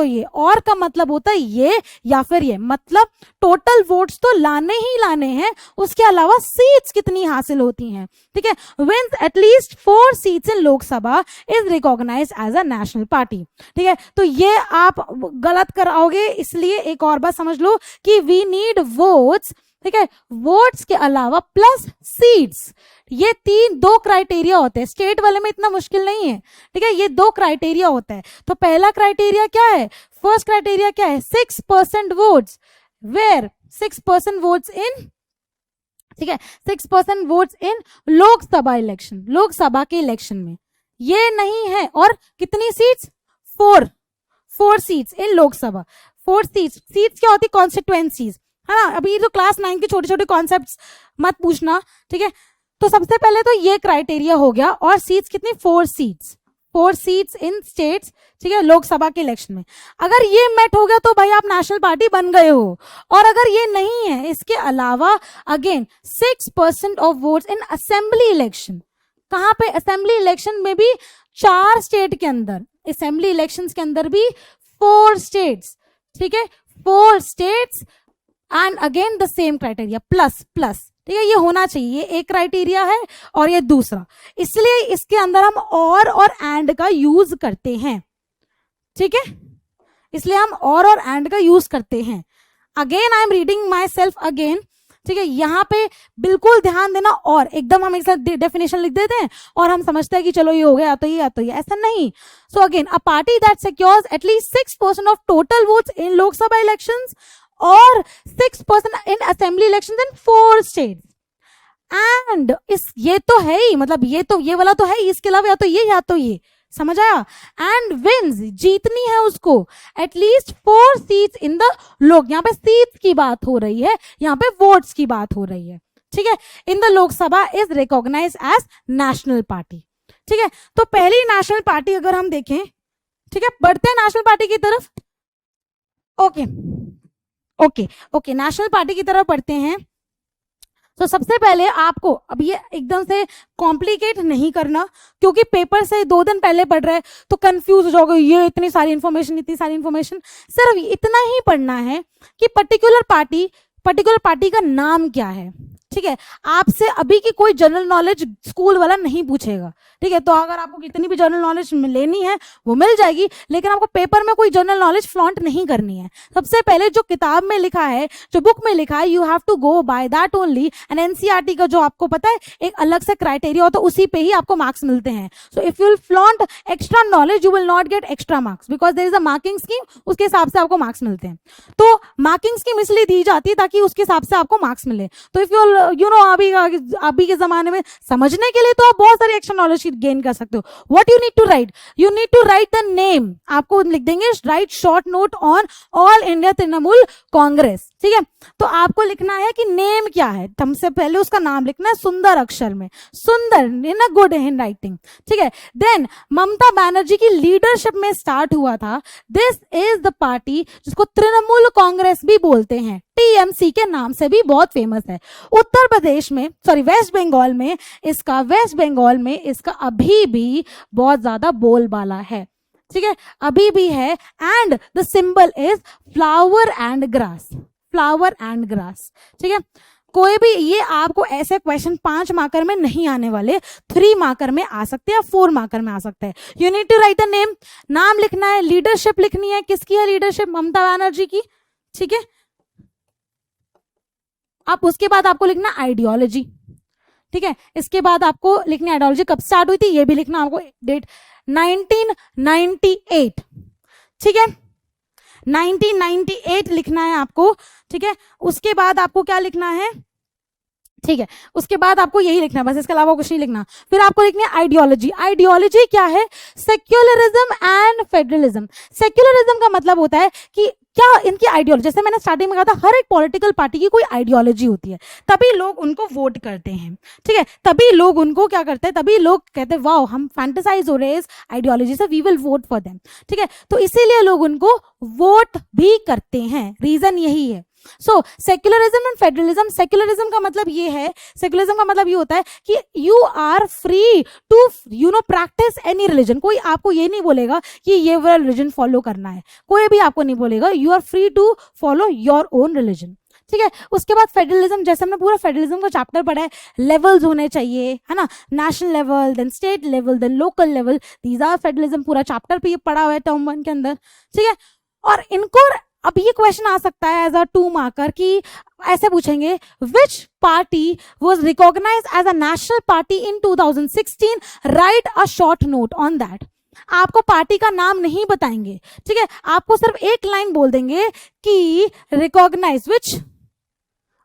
ये और का मतलब होता है ये या फिर ये, मतलब टोटल वोट्स तो लाने ही लाने हैं, उसके अलावा सीट्स कितनी हासिल होती हैं, ठीक है। Wins at least 4 seats in Lok Sabha is recognised as a national party, ठीक है। तो ये आप गलत कराओगे, इसलिए एक और बात समझ लो कि वी नीड वोट्स, ठीक है, वोट्स के अलावा प्लस सीट्स। ये 2 क्राइटेरिया होते हैं, स्टेट वाले में इतना मुश्किल नहीं है, ठीक है। ये 2 क्राइटेरिया होता है। तो पहला क्राइटेरिया क्या है, फर्स्ट क्राइटेरिया क्या है, 6% वोट्स, वेयर 6% वोट्स इन, ठीक है, 6% votes in Lok Sabha election, Lok Sabha के इलेक्शन में ये नहीं है। और कितनी seats, 4 seats in Lok Sabha, 4 seats क्या होती है, कॉन्स्टिट्यूएंसीज, है ना। अभी जो क्लास 9 के छोटे छोटे कॉन्सेप्ट्स मत पूछना, ठीक है। तो सबसे पहले तो ये क्राइटेरिया हो गया। और सीट्स कितनी, 4 सीट्स इन स्टेट्स, ठीक है, लोकसभा के इलेक्शन में। अगर ये मेट हो गया तो भाई आप नेशनल पार्टी बन गए हो। और अगर ये नहीं है, इसके अलावा again 6% of votes in assembly election, कहां पे, असेंबली इलेक्शन में भी 4 स्टेट के अंदर, असेंबली इलेक्शंस के अंदर भी 4 स्टेट्स, ठीक है, 4 states and again the same criteria plus plus, ठीक है, ये होना चाहिए, ये एक क्राइटेरिया है और ये दूसरा, इसलिए इसके अंदर हम और एंड का यूज करते हैं, ठीक है, इसलिए हम और एंड का यूज करते हैं। Again I am reading my self again, ठीक है, यहाँ पे बिल्कुल ध्यान देना, और एकदम हम एक साथ डेफिनेशन लिख देते हैं और हम समझते हैं कि चलो ये हो गया तो ये या तो ये, ऐसा नहीं। So again a party that secures at least 6% of total votes in Lok Sabha elections और 6% इन assembly elections in 4 states, and इस ये तो है ही, मतलब ये तो ये वाला तो है ही, इसके अलावा या तो ये, समझ आया, एंड विन्स, जीतनी है उसको एटलीस्ट 4 सीट्स इन द लोक, यहाँ पे सीट्स की बात हो रही है, यहाँ पे वोट्स की बात हो रही है, ठीक है, in the Lok Sabha is recognise as national party, ठीक है। तो पहली नेशनल पार्टी अगर हम देखें, ठीक है, बढ़ते हैं नेशनल पार्टी की तरफ, ओके नेशनल पार्टी की तरफ बढ़ते हैं। तो सबसे पहले आपको अब ये एकदम से कॉम्प्लिकेट नहीं करना, क्योंकि पेपर से 2 दिन पहले पढ़ रहे हैं तो कंफ्यूज हो जाओगे, ये इतनी सारी इंफॉर्मेशन, सिर्फ इतना ही पढ़ना है कि पर्टिकुलर पार्टी का नाम क्या है, ठीक है। आपसे अभी की कोई जनरल नॉलेज स्कूल वाला नहीं पूछेगा, ठीक है, तो अगर आपको कितनी भी जनरल नॉलेज लेनी है वो मिल जाएगी, लेकिन आपको पेपर में कोई जनरल नॉलेज फ्लॉन्ट नहीं करनी है। सबसे पहले जो किताब में लिखा है, जो बुक में लिखा है, you have to go by that only, and NCERT का जो आपको पता है एक अलग से क्राइटेरिया होता है, उसी पे ही आपको मार्क्स मिलते हैं। So if you will flaunt extra knowledge you will not get extra marks, because there is a marking scheme, उसके हिसाब से आपको मार्क्स मिलते हैं। तो मार्किंग स्कीम इसलिए दी जाती है ताकि उसके हिसाब से आपको मार्क्स मिले। तो इफ यू नो अभी के जमाने में समझने के लिए तो आप बहुत सारी एक्स्ट्रा नॉलेज गेन कर सकते हो। What you need to write the name, आपको लिख देंगे write short note on all India Trinamool Congress, ठीक है। तो आपको लिखना है कि नेम क्या है, सबसे पहले उसका नाम लिखना है सुंदर अक्षर में, सुंदर इन अ गुड हैंड राइटिंग, ठीक है। देन ममता बनर्जी की लीडरशिप में स्टार्ट हुआ था, दिस इज द पार्टी जिसको तृणमूल कांग्रेस भी बोलते हैं, टीएमसी के नाम से भी बहुत फेमस है। उत्तर प्रदेश में, सॉरी वेस्ट बंगाल में इसका अभी भी बहुत ज्यादा बोलबाला है, ठीक है, अभी भी है। And the symbol is flower and grass, ठीक है। कोई भी ये आपको ऐसे क्वेश्चन 5 मार्कर में नहीं आने वाले, 3 मार्कर में आ सकते हैं, 4 मार्कर में आ सकते हैं। You need to write the name, नाम लिखना है, लीडरशिप लिखनी है, किसकी है लीडरशिप, ममता बनर्जी की, ठीक है। अब उसके बाद आपको लिखना आइडियोलॉजी, ठीक है, इसके बाद आपको लिखनी आइडियोलॉजी कब स्टार्ट हुई थी ये भी लिखना, आपको डेट 1998, ठीक है, 1998 लिखना है आपको, ठीक है। उसके बाद आपको क्या लिखना है, ठीक है, उसके बाद आपको यही लिखना है बस, इसके अलावा कुछ नहीं लिखना। फिर आपको लिखनी है आइडियोलॉजी क्या है, सेक्युलरिज्म एंड फेडरलिज्म। सेक्युलरिज्म का मतलब होता है कि क्या इनकी आइडियोलॉजी, जैसे मैंने स्टार्टिंग में कहा था हर एक पॉलिटिकल पार्टी की कोई आइडियोलॉजी होती है, तभी लोग उनको वोट करते हैं, ठीक है, तभी लोग उनको क्या करते हैं, तभी लोग कहते हैं वाओ हम फैंटेसाइज हो रहे हैं इस आइडियोलॉजी से, we will vote for them, ठीक है। तो इसीलिए लोग उनको वोट भी करते हैं, रीजन यही है। सो सेक्युलरिज्म एंड फेडरलिज्म, सेक्युलरिज्म का मतलब ये है, सेक्युलरिज्म का मतलब ये होता है कि you are free to practise any religion, कोई आपको ये नहीं बोलेगा कि ये वाला रिलीजन फॉलो करना है, कोई भी आपको नहीं बोलेगा, you are free to follow your own religion, ठीक है। उसके बाद फेडरलिज्म, जैसे हमने पूरा फेडरलिज्म का चैप्टर पढ़ा है, लेवल्स होने चाहिए, है ना, national level, then state level, then local level, these are federalism, पूरा चैप्टर पे ये पढ़ा हुआ है टर्म 1 के अंदर, ठीक है। और इनको अब ये क्वेश्चन आ सकता है एज अ 2 मार्कर कि ऐसे पूछेंगे which party was recognised as a national party in 2016, write a short note on that. आपको पार्टी का नाम नहीं बताएंगे, ठीक है, आपको सिर्फ एक लाइन बोल देंगे कि रिकॉग्नाइज विच,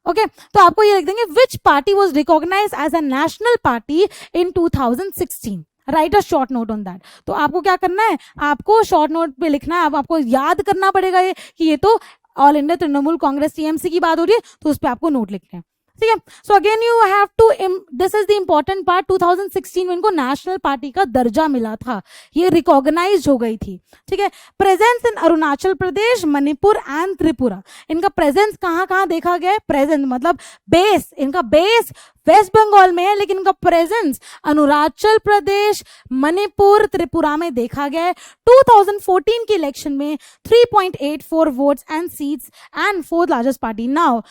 ओके, तो आपको ये लिख देंगे which party was recognised as a national party in 2016, write a short note on that. तो आपको क्या करना है, आपको शॉर्ट नोट पे लिखना है, अब आपको याद करना पड़ेगा ये कि ये तो all India Trinamool Congress TMC की बात हो रही है, तो उस पर आपको नोट लिखना है, ठीक है। So again you have to this is the important part, 2016 में इनको नेशनल पार्टी का दर्जा मिला था, ये रिकॉग्नाइज हो गई थी, ठीक है। Presence in Arunachal Pradesh, Manipur and Tripura, इनका प्रेजेंस कहाँ कहाँ देखा गया है, प्रेजेंस मतलब बेस, इनका बेस वेस्ट बंगाल में है, लेकिन इनका प्रेजेंस अरुणाचल प्रदेश, मणिपुर, त्रिपुरा में देखा गया है। 2014 के इलेक्शन में 3.84 votes and seats and fourth largest party. Now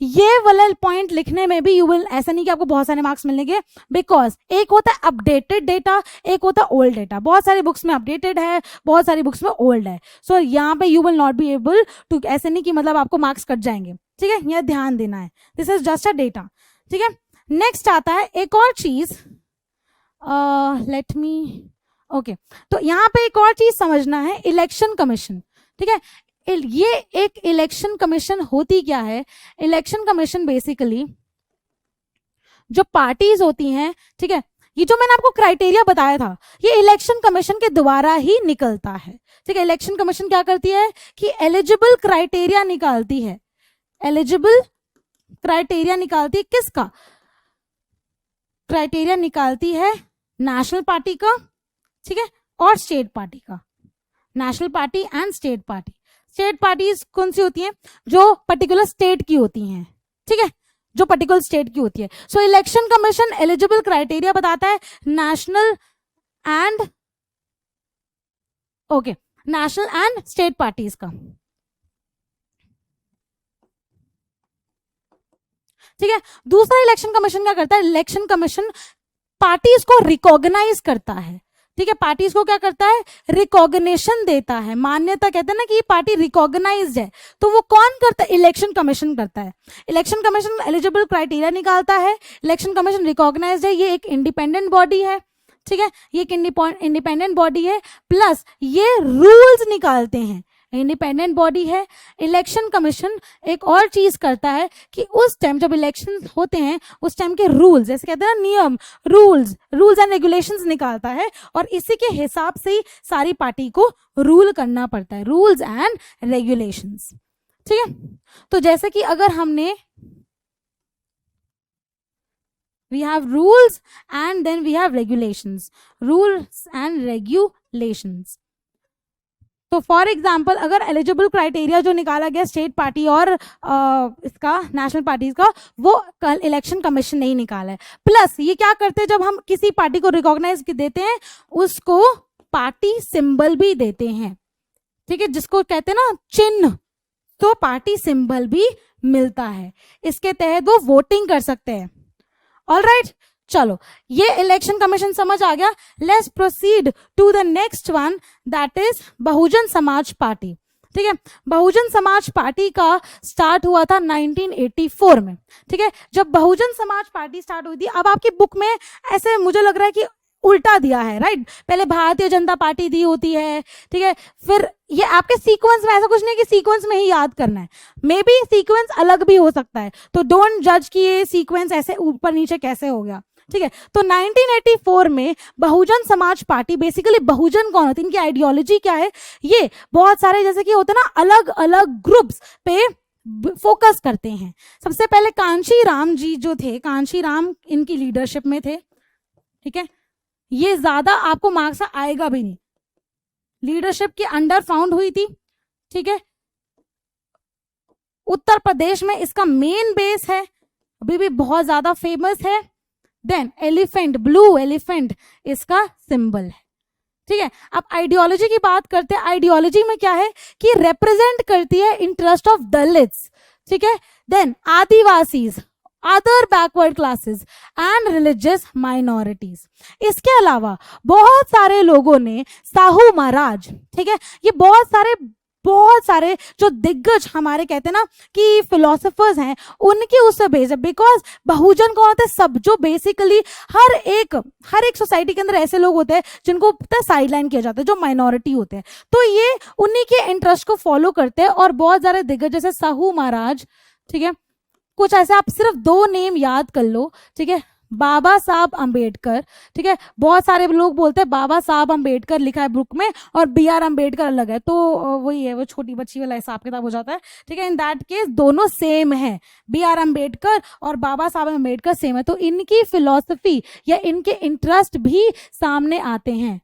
ये वाला पॉइंट लिखने में भी यू विल, ऐसा नहीं कि आपको बहुत सारे मार्क्स मिलेंगे, बिकॉज एक होता है अपडेटेड डेटा, एक होता है ओल्ड डेटा। बहुत सारी बुक्स में अपडेटेड है, बहुत सारी बुक्स में ओल्ड है, सो यहाँ पे you will not be able to, ऐसे नहीं कि मतलब आपको मार्क्स कट जाएंगे, ठीक है, यह ध्यान देना है, this is just a data, ठीक है। नेक्स्ट आता है एक और चीज, लेट मी, ओके, तो यहाँ पे एक और चीज समझना है, इलेक्शन कमीशन, ठीक है। ये एक इलेक्शन कमीशन होती क्या है, इलेक्शन कमीशन बेसिकली जो पार्टीज होती हैं, ठीक है, ये जो मैंने आपको क्राइटेरिया बताया था, ये इलेक्शन कमीशन के द्वारा ही निकलता है, ठीक है। इलेक्शन कमीशन क्या करती है कि एलिजिबल क्राइटेरिया निकालती है, एलिजिबल क्राइटेरिया निकालती है, किसका क्राइटेरिया निकालती है, नेशनल पार्टी का, ठीक है, और स्टेट पार्टी का, national party and state party. State parties कौन सी होती हैं, जो पर्टिकुलर स्टेट की होती हैं, ठीक है, जो पर्टिकुलर स्टेट की होती है। सो इलेक्शन कमीशन एलिजिबल क्राइटेरिया बताता है national and, okay, national and state parties का, ठीक है। दूसरा इलेक्शन कमीशन क्या करता है, इलेक्शन कमीशन पार्टीज को रिकॉग्नाइज करता है, ठीक है, पार्टीज को क्या करता है, रिकॉग्निशन देता है, मान्यता, कहते हैं ना कि ये पार्टी रिकॉग्नाइज्ड है, तो वो कौन करता है, इलेक्शन कमीशन करता है। इलेक्शन कमीशन एलिजिबल क्राइटेरिया निकालता है, इलेक्शन कमीशन रिकॉग्नाइज्ड है, ये एक इंडिपेंडेंट बॉडी है, ठीक है, ये एक इंडिपेंडेंट बॉडी है, प्लस ये रूल्स निकालते हैं, इंडिपेंडेंट बॉडी है। इलेक्शन कमीशन एक और चीज करता है कि उस टाइम जब इलेक्शन होते हैं उस टाइम के रूल्स, जैसे कहते हैं ना नियम, रूल्स एंड रेगुलेशंस निकालता है, और इसी के हिसाब से ही सारी पार्टी को रूल करना पड़ता है, रूल्स एंड रेगुलेशंस, ठीक है। तो जैसे कि अगर हमने, we have rules and then we have regulations, rules and regulations। तो फॉर एग्जाम्पल अगर एलिजिबल क्राइटेरिया जो निकाला गया स्टेट पार्टी और इसका नेशनल पार्टीज का, वो कल इलेक्शन कमीशन नहीं निकाला है, प्लस ये क्या करते हैं, जब हम किसी पार्टी को रिकॉग्नाइज देते हैं उसको पार्टी सिंबल भी देते हैं, ठीक है, जिसको कहते हैं ना चिन्ह, तो पार्टी सिंबल भी मिलता है, इसके तहत वो वोटिंग कर सकते हैं। ऑलराइट, चलो ये इलेक्शन कमीशन समझ आ गया। Let's proceed to the next one, that is Bahujan Samaj Party, ठीक है। बहुजन समाज पार्टी का स्टार्ट हुआ था 1984 में, ठीक है। जब बहुजन समाज पार्टी स्टार्ट हुई थी, अब आपकी बुक में ऐसे मुझे लग रहा है कि उल्टा दिया है, राइट, पहले भारतीय जनता पार्टी दी होती है, ठीक है, फिर ये आपके सीक्वेंस में, ऐसा कुछ नहीं कि सीक्वेंस में ही याद करना है, मे बी सीक्वेंस अलग भी हो सकता है, तो डोंट जज कि ये सीक्वेंस ऐसे ऊपर नीचे कैसे हो गया, ठीक है। तो 1984 में बहुजन समाज पार्टी, बेसिकली बहुजन कौन होती है, इनकी आइडियोलॉजी क्या है, ये बहुत सारे जैसे कि होते हैं ना अलग अलग ग्रुप्स पे फोकस करते हैं। सबसे पहले कांशी राम जी जो थे, कांशी राम इनकी लीडरशिप में थे, ठीक है, ये ज्यादा आपको मार्क्स आएगा भी नहीं, लीडरशिप के अंडर फाउंड हुई थी, ठीक है। उत्तर प्रदेश में इसका मेन बेस है, अभी भी बहुत ज्यादा फेमस है। देन एलिफेंट, ब्लू एलिफेंट इसका सिंबल है, ठीक है। अब आइडियोलॉजी की बात करते हैं, आइडियोलॉजी में क्या है कि रिप्रेजेंट करती है इंटरेस्ट ऑफ दलित्स, ठीक है, then Adivasis, other backward classes and religious minorities. इसके अलावा बहुत सारे लोगों ने साहू महाराज, ठीक है, ये बहुत सारे जो दिग्गज हमारे कहते हैं ना कि फिलोसोफर्स हैं, उनकी उससे बेस है, बिकॉज बहुजन कौन होते हैं, सब जो बेसिकली हर एक सोसाइटी के अंदर ऐसे लोग होते हैं जिनको साइडलाइन किया जाता है, जो माइनॉरिटी होते हैं, तो ये उन्हीं के इंटरेस्ट को फॉलो करते हैं। और बहुत सारे दिग्गज जैसे साहू महाराज, ठीक है, कुछ ऐसे आप सिर्फ 2 नेम याद कर लो, ठीक है, बाबा साहब अंबेडकर, ठीक है। बहुत सारे लोग बोलते हैं बाबा साहब अंबेडकर लिखा है बुक में और बी आर अम्बेडकर अलग है, तो वही है, वो छोटी बच्ची वाला हिसाब किताब हो जाता है, ठीक है। इन दैट केस दोनों सेम है, बी आर अम्बेडकर और बाबा साहब अंबेडकर सेम है, तो इनकी फिलॉसफी या इनके इंटरेस्ट भी सामने आते हैं,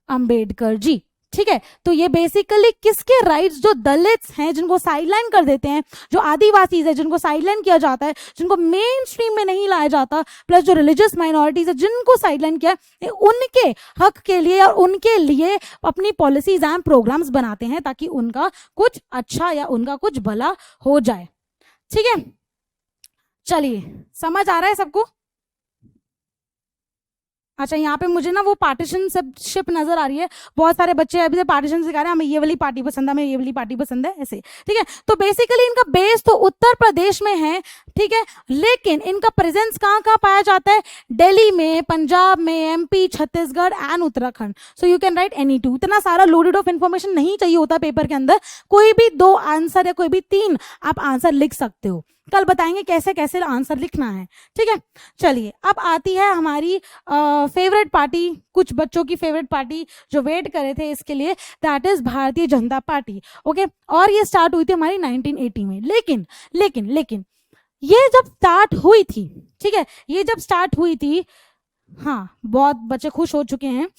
अंबेडकर जी, ठीक है। तो ये बेसिकली किसके राइट्स, जो दलित्स हैं जिनको साइडलाइन कर देते हैं, जो आदिवासी है जिनको साइडलाइन किया जाता है, जिनको मेन स्ट्रीम में नहीं लाया जाता, प्लस जो रिलीजियस माइनॉरिटीज है जिनको साइडलाइन किया है, उनके हक के लिए और उनके लिए अपनी पॉलिसीज एंड प्रोग्राम्स बनाते हैं ताकि उनका कुछ अच्छा या उनका कुछ भला हो जाए, ठीक है। चलिए, समझ आ रहा है सबको? अच्छा, यहाँ पे मुझे ना वो पार्टीशनशिप नजर आ रही है, बहुत सारे बच्चे अभी से पार्टीशन सिखा रहे हैं, हमें ये वाली पार्टी पसंद है, हमें ये वाली पार्टी पसंद है, ऐसे, ठीक है। तो बेसिकली इनका बेस तो उत्तर प्रदेश में है, ठीक है, लेकिन इनका प्रेजेंस कहाँ कहाँ पाया जाता है, दिल्ली में, पंजाब में, MP, Chhattisgarh and Uttarakhand. So you can right any two, इतना सारा लोडेड ऑफ इन्फॉर्मेशन नहीं चाहिए होता पेपर के अंदर, कोई भी 2 आंसर या कोई भी 3 आप आंसर लिख सकते हो, कल बताएंगे कैसे कैसे आंसर लिखना है, ठीक है। चलिए, अब आती है हमारी फेवरेट पार्टी, कुछ बच्चों की फेवरेट पार्टी जो वेट कर रहे थे इसके लिए, that is Bharatiya Janata party, okay. और ये स्टार्ट हुई थी हमारी 1980 में, लेकिन ये जब स्टार्ट हुई थी, ठीक है, ये जब स्टार्ट हुई थी, हाँ बहुत बच्चे खुश हो चुके हैं,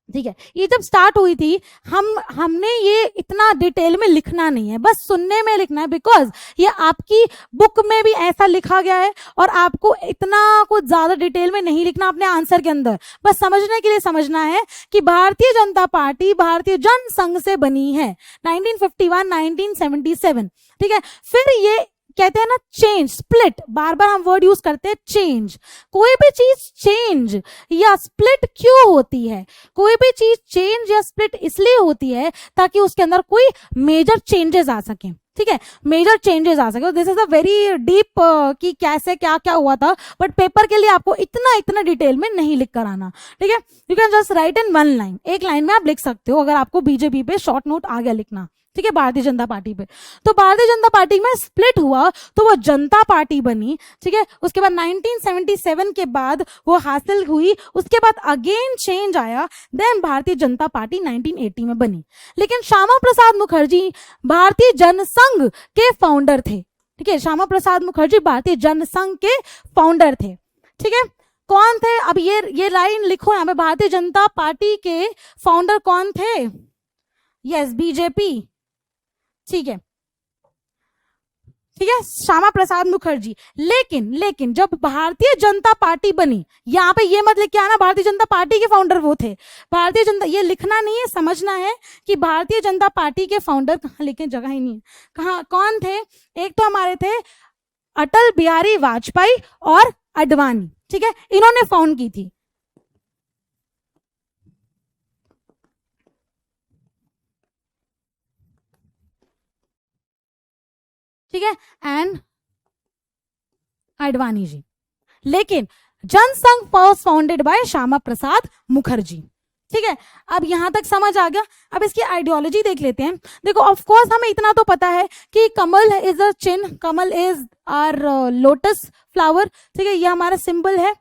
ठीक है, ये जब स्टार्ट हुई थी, हमने ये इतना डिटेल में लिखना नहीं है, बस सुनने में लिखना है, बिकॉज ये आपकी बुक में भी ऐसा लिखा गया है और आपको इतना कुछ ज्यादा डिटेल में नहीं लिखना अपने आंसर के अंदर, बस समझने के लिए समझना है कि भारतीय जनता पार्टी भारतीय जनसंघ से बनी है 1951 1977, ठीक है। फिर ये कहते हैं ना चेंज, स्प्लिट, बार बार हम वर्ड यूज करते हैं चेंज, कोई भी चीज चेंज या स्प्लिट क्यों होती है, कोई भी चीज चेंज या स्प्लिट इसलिए होती है ताकि उसके अंदर कोई मेजर चेंजेस आ सके, ठीक है, मेजर चेंजेस आ सके। This is a very deep कि कैसे क्या क्या हुआ था, बट पेपर के लिए आपको इतना डिटेल में नहीं लिख कर आना, ठीक है। You can just right in 1 line, एक लाइन में आप लिख सकते हो अगर आपको बीजेपी पे शॉर्ट नोट आ गया लिखना, ठीक है, भारतीय जनता पार्टी पे। तो भारतीय जनता पार्टी में स्प्लिट हुआ तो वो जनता पार्टी बनी, ठीक है। उसके बाद 1977 के बाद वो हासिल हुई, उसके बाद अगेन चेंज आया, देन भारतीय जनता पार्टी 1980 में बनी। लेकिन श्यामा प्रसाद मुखर्जी भारतीय जनसंघ के फाउंडर थे, ठीक है, श्यामा प्रसाद मुखर्जी भारतीय जनसंघ के फाउंडर थे, ठीक है। कौन थे, अब ये लाइन लिखो यहाँ पे, भारतीय जनता पार्टी के फाउंडर कौन थे, यस बीजेपी, ठीक है, ठीक है, श्यामा प्रसाद मुखर्जी। लेकिन जब भारतीय जनता पार्टी बनी, यहाँ पे ये मत लिख के आना भारतीय जनता पार्टी के फाउंडर वो थे, भारतीय जनता, ये लिखना नहीं है, समझना है कि भारतीय जनता पार्टी के फाउंडर कहाँ लिखे, जगह ही नहीं है, कहाँ कौन थे, एक तो हमारे थे अटल बिहारी वाजपेयी और अडवाणी, ठीक है, इन्होंने फाउंड की थी, ठीक है, एंड अडवाणी जी। लेकिन Jana Sangh was founded by Shyama Prasad Mukherjee, ठीक है। अब यहां तक समझ आ गया, अब इसकी आइडियोलॉजी देख लेते हैं। देखो, ऑफ कोर्स हमें इतना तो पता है कि कमल इज अ चिन्ह, कमल इज आवर लोटस फ्लावर, ठीक है, ये हमारा सिंबल है,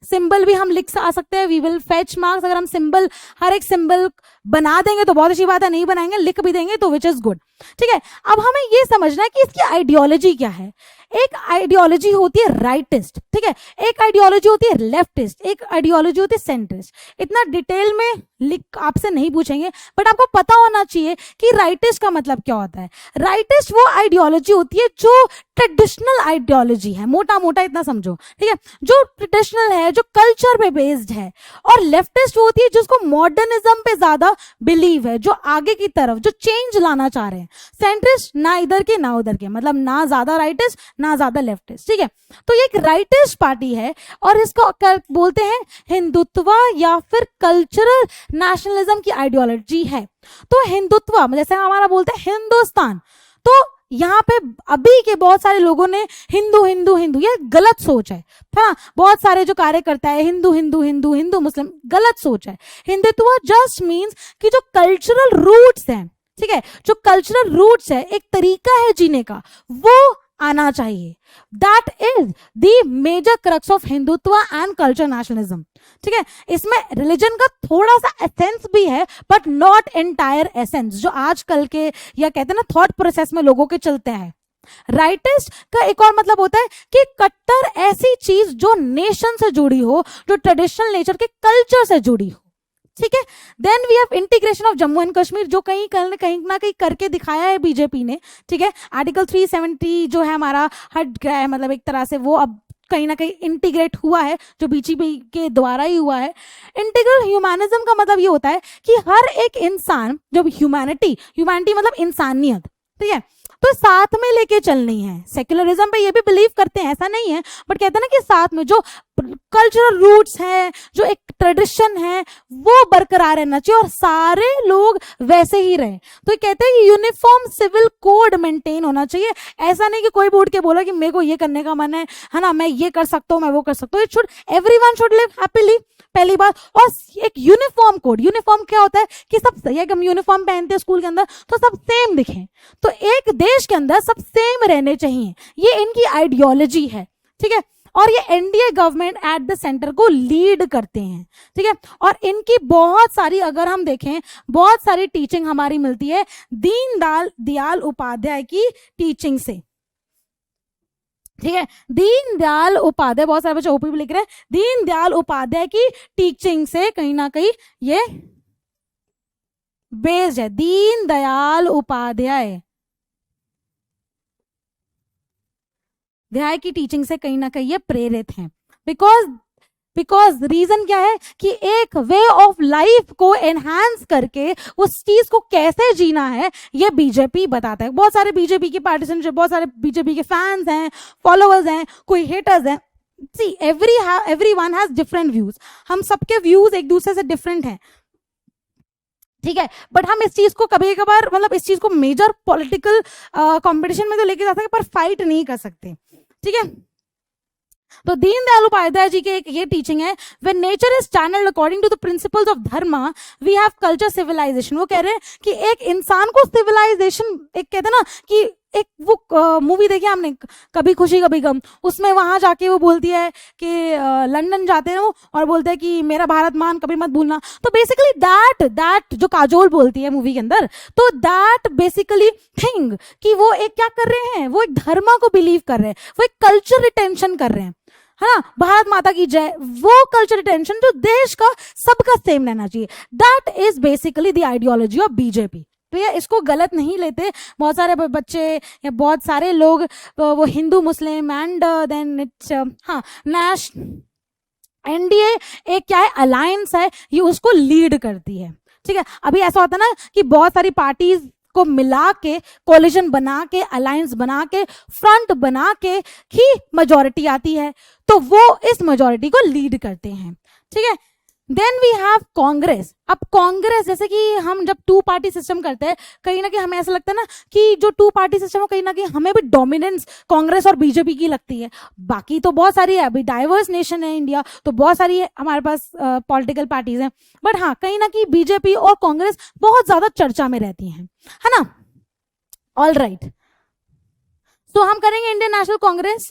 सिंबल भी हम लिख आ सकते हैं, वी विल फेच मार्क्स, अगर हम सिंबल, हर एक सिंबल बना देंगे तो बहुत अच्छी बात है, नहीं बनाएंगे लिख भी देंगे तो विच इज गुड, ठीक है। अब हमें ये समझना है कि इसकी आइडियोलॉजी क्या है। एक आइडियोलॉजी होती है राइटिस्ट, ठीक है, एक आइडियोलॉजी होती है लेफ्टिस्ट, एक आइडियोलॉजी होती है सेंट्रिस्ट। इतना डिटेल में लिख आपसे नहीं पूछेंगे, बट आपको पता होना चाहिए कि राइटिस्ट का मतलब क्या होता है। राइटिस्ट वो आइडियोलॉजी होती है जो ट्रेडिशनल आइडियोलॉजी है, मोटा मोटा इतना समझो, ठीक है, जो ट्रेडिशनल है, जो कल्चर पे बेस्ड है। और लेफ्टिस्ट वो होती है जिसको मॉडर्निज्म पे ज्यादा बिलीव है, जो आगे की तरफ जो चेंज लाना चाह रहे हैं। सेंट्रिस्ट ना इधर के ना उधर के, मतलब ना ज्यादा राइटिस्ट ना ज्यादा लेफ्टिस्ट, ठीक है। तो ये एक राइटिस्ट पार्टी है और इसको बोलते हैं हिंदुत्व या फिर कल्चरल नेशनलिज्म की आइडियोलॉजी है। तो हिंदुत्व जैसे हमारा बोलते हैं हिंदुस्तान, तो यहाँ पे अभी के बहुत सारे लोगों ने हिंदू हिंदू हिंदू, ये गलत सोच है, हाँ, बहुत सारे जो कार्य करता है हिंदू हिंदू हिंदू हिंदू मुस्लिम, गलत सोच है। हिंदुत्व जस्ट मीन्स कि जो कल्चरल रूट्स हैं, ठीक है, जो कल्चरल रूट्स है, एक तरीका है जीने का, वो आना चाहिए. That is the major crux of Hindutva and culture nationalism. ठीक है, इसमें रिलीजन का थोड़ा सा एसेंस भी है बट नॉट एंटायर एसेंस, जो आजकल के या कहते हैं ना थॉट प्रोसेस में लोगों के चलते हैं. राइटिस्ट का एक और मतलब होता है कि कट्टर ऐसी चीज जो नेशन से जुड़ी हो, जो ट्रेडिशनल नेचर के कल्चर से जुड़ी हो. ठीक है, then we have integration of Jammu and Kashmir, जो कहीं ना कहीं करके दिखाया है बीजेपी ने. ठीक है, आर्टिकल 370 जो है हमारा हट गया है, मतलब एक तरह से वो अब कहीं ना कहीं इंटीग्रेट हुआ है, जो बीजेपी के द्वारा ही हुआ है. इंटीग्रल ह्यूमैनिज्म का मतलब ये होता है कि हर एक इंसान, जब ह्यूमैनिटी मतलब इंसानियत, ठीक है, तो साथ में लेके चलनी है. सेक्युलरिज्म पे ये भी बिलीव करते हैं, ऐसा नहीं है, बट कहते हैं ना कि साथ में जो कल्चरल रूट्स हैं, जो एक ट्रेडिशन है, वो बरकरार रहना चाहिए और सारे लोग वैसे ही रहे. तो कहते हैं कि यूनिफॉर्म सिविल कोड मेंटेन होना चाहिए. ऐसा नहीं कि कोई भी उठ के बोला कि मेरे को ये करने का मन है ना, मैं ये कर सकता हूँ, मैं वो कर सकता हूँ. It should, everyone should live happily, पहली बात. और एक यूनिफॉर्म कोड, यूनिफॉर्म क्या होता है कि सब सही है, हम यूनिफॉर्म पहनते हैं स्कूल के अंदर तो सब सेम दिखें. तो एक देश के अंदर सब सेम रहने चाहिए, ये इनकी आइडियोलॉजी है. ठीक है, और ये NDA government at the centre को लीड करते हैं. ठीक है, और इनकी बहुत सारी, अगर हम देखें, बहुत सारी टीचिंग हमारी मिलती है दीनदयाल उपाध्याय की टीचिंग से. ठीक है, दीनदयाल उपाध्याय, बहुत सारे बच्चे ओपी भी लिख रहे हैं, दीनदयाल उपाध्याय की टीचिंग से कहीं ना कहीं ये बेस्ड है. दीनदयाल उपाध्याय की टीचिंग से कहीं ना कहीं ये प्रेरित हैं. बिकॉज रीजन क्या है कि एक वे ऑफ लाइफ को एनहांस करके उस चीज को कैसे जीना है ये बीजेपी बताता है. बहुत सारे बीजेपी के पार्टिसन, बहुत सारे बीजेपी के फैंस हैं, फॉलोअर्स हैं, कोई हेटर्स हैं. See everyone has different views, हम सबके व्यूज एक दूसरे से डिफरेंट हैं. ठीक है, बट हम इस चीज को कभी कभार, मतलब इस चीज को मेजर पॉलिटिकल कंपटीशन में तो लेके जा सकते पर फाइट नहीं कर सकते. ठीक है, तो दीनदयाल उपाध्याय जी के एक ये टीचिंग है, when nature is channelled according to the principles of dharma we have culture civilisation. वो कह रहे हैं कि एक इंसान को सिविलाइजेशन, एक कहते हैं ना कि एक वो मूवी देखी हमने, कभी खुशी कभी गम, उसमें वहां जाके वो बोलती है कि लंदन जाते हैं वो और बोलते हैं कि मेरा भारत मान कभी मत भूलना. तो बेसिकली दैट जो काजोल बोलती है मूवी के अंदर, तो दैट बेसिकली थिंग कि वो एक क्या कर रहे हैं, वो एक धर्म को बिलीव कर रहे हैं, वो एक कल्चर रिटेंशन कर रहे हैं, है ना, भारत माता की जय, वो कल्चर रिटेंशन जो देश का सबका सेम रहना चाहिए. That is basically the ideology of BJP. तो ये इसको गलत नहीं लेते बहुत सारे बच्चे या बहुत सारे लोग, वो Hindu Muslim and then it's नेश एनडीए एक क्या है, अलायंस है, ये उसको लीड करती है. ठीक है, अभी ऐसा होता है ना कि बहुत सारी पार्टीज को मिला के, कोलिजन बना के, अलायंस बना के, फ्रंट बना के ही मेजॉरिटी आती है, तो वो इस मेजॉरिटी को लीड करते हैं. ठीक है, देन वी हैव कांग्रेस. अब कांग्रेस, जैसे कि हम जब टू पार्टी सिस्टम करते हैं, कहीं ना कहीं हमें ऐसा लगता है ना कि जो टू पार्टी सिस्टम है कहीं ना कहीं हमें भी डोमिनेंस कांग्रेस और बीजेपी की लगती है. बाकी तो बहुत सारी है, अभी डाइवर्स नेशन है इंडिया, तो बहुत सारी हमारे पास पॉलिटिकल पार्टीज हैं, बट हाँ कहीं ना कहीं बीजेपी और कांग्रेस बहुत ज्यादा चर्चा में रहती हैं, है ना. ऑल राइट, तो हम करेंगे इंडियन नेशनल कांग्रेस.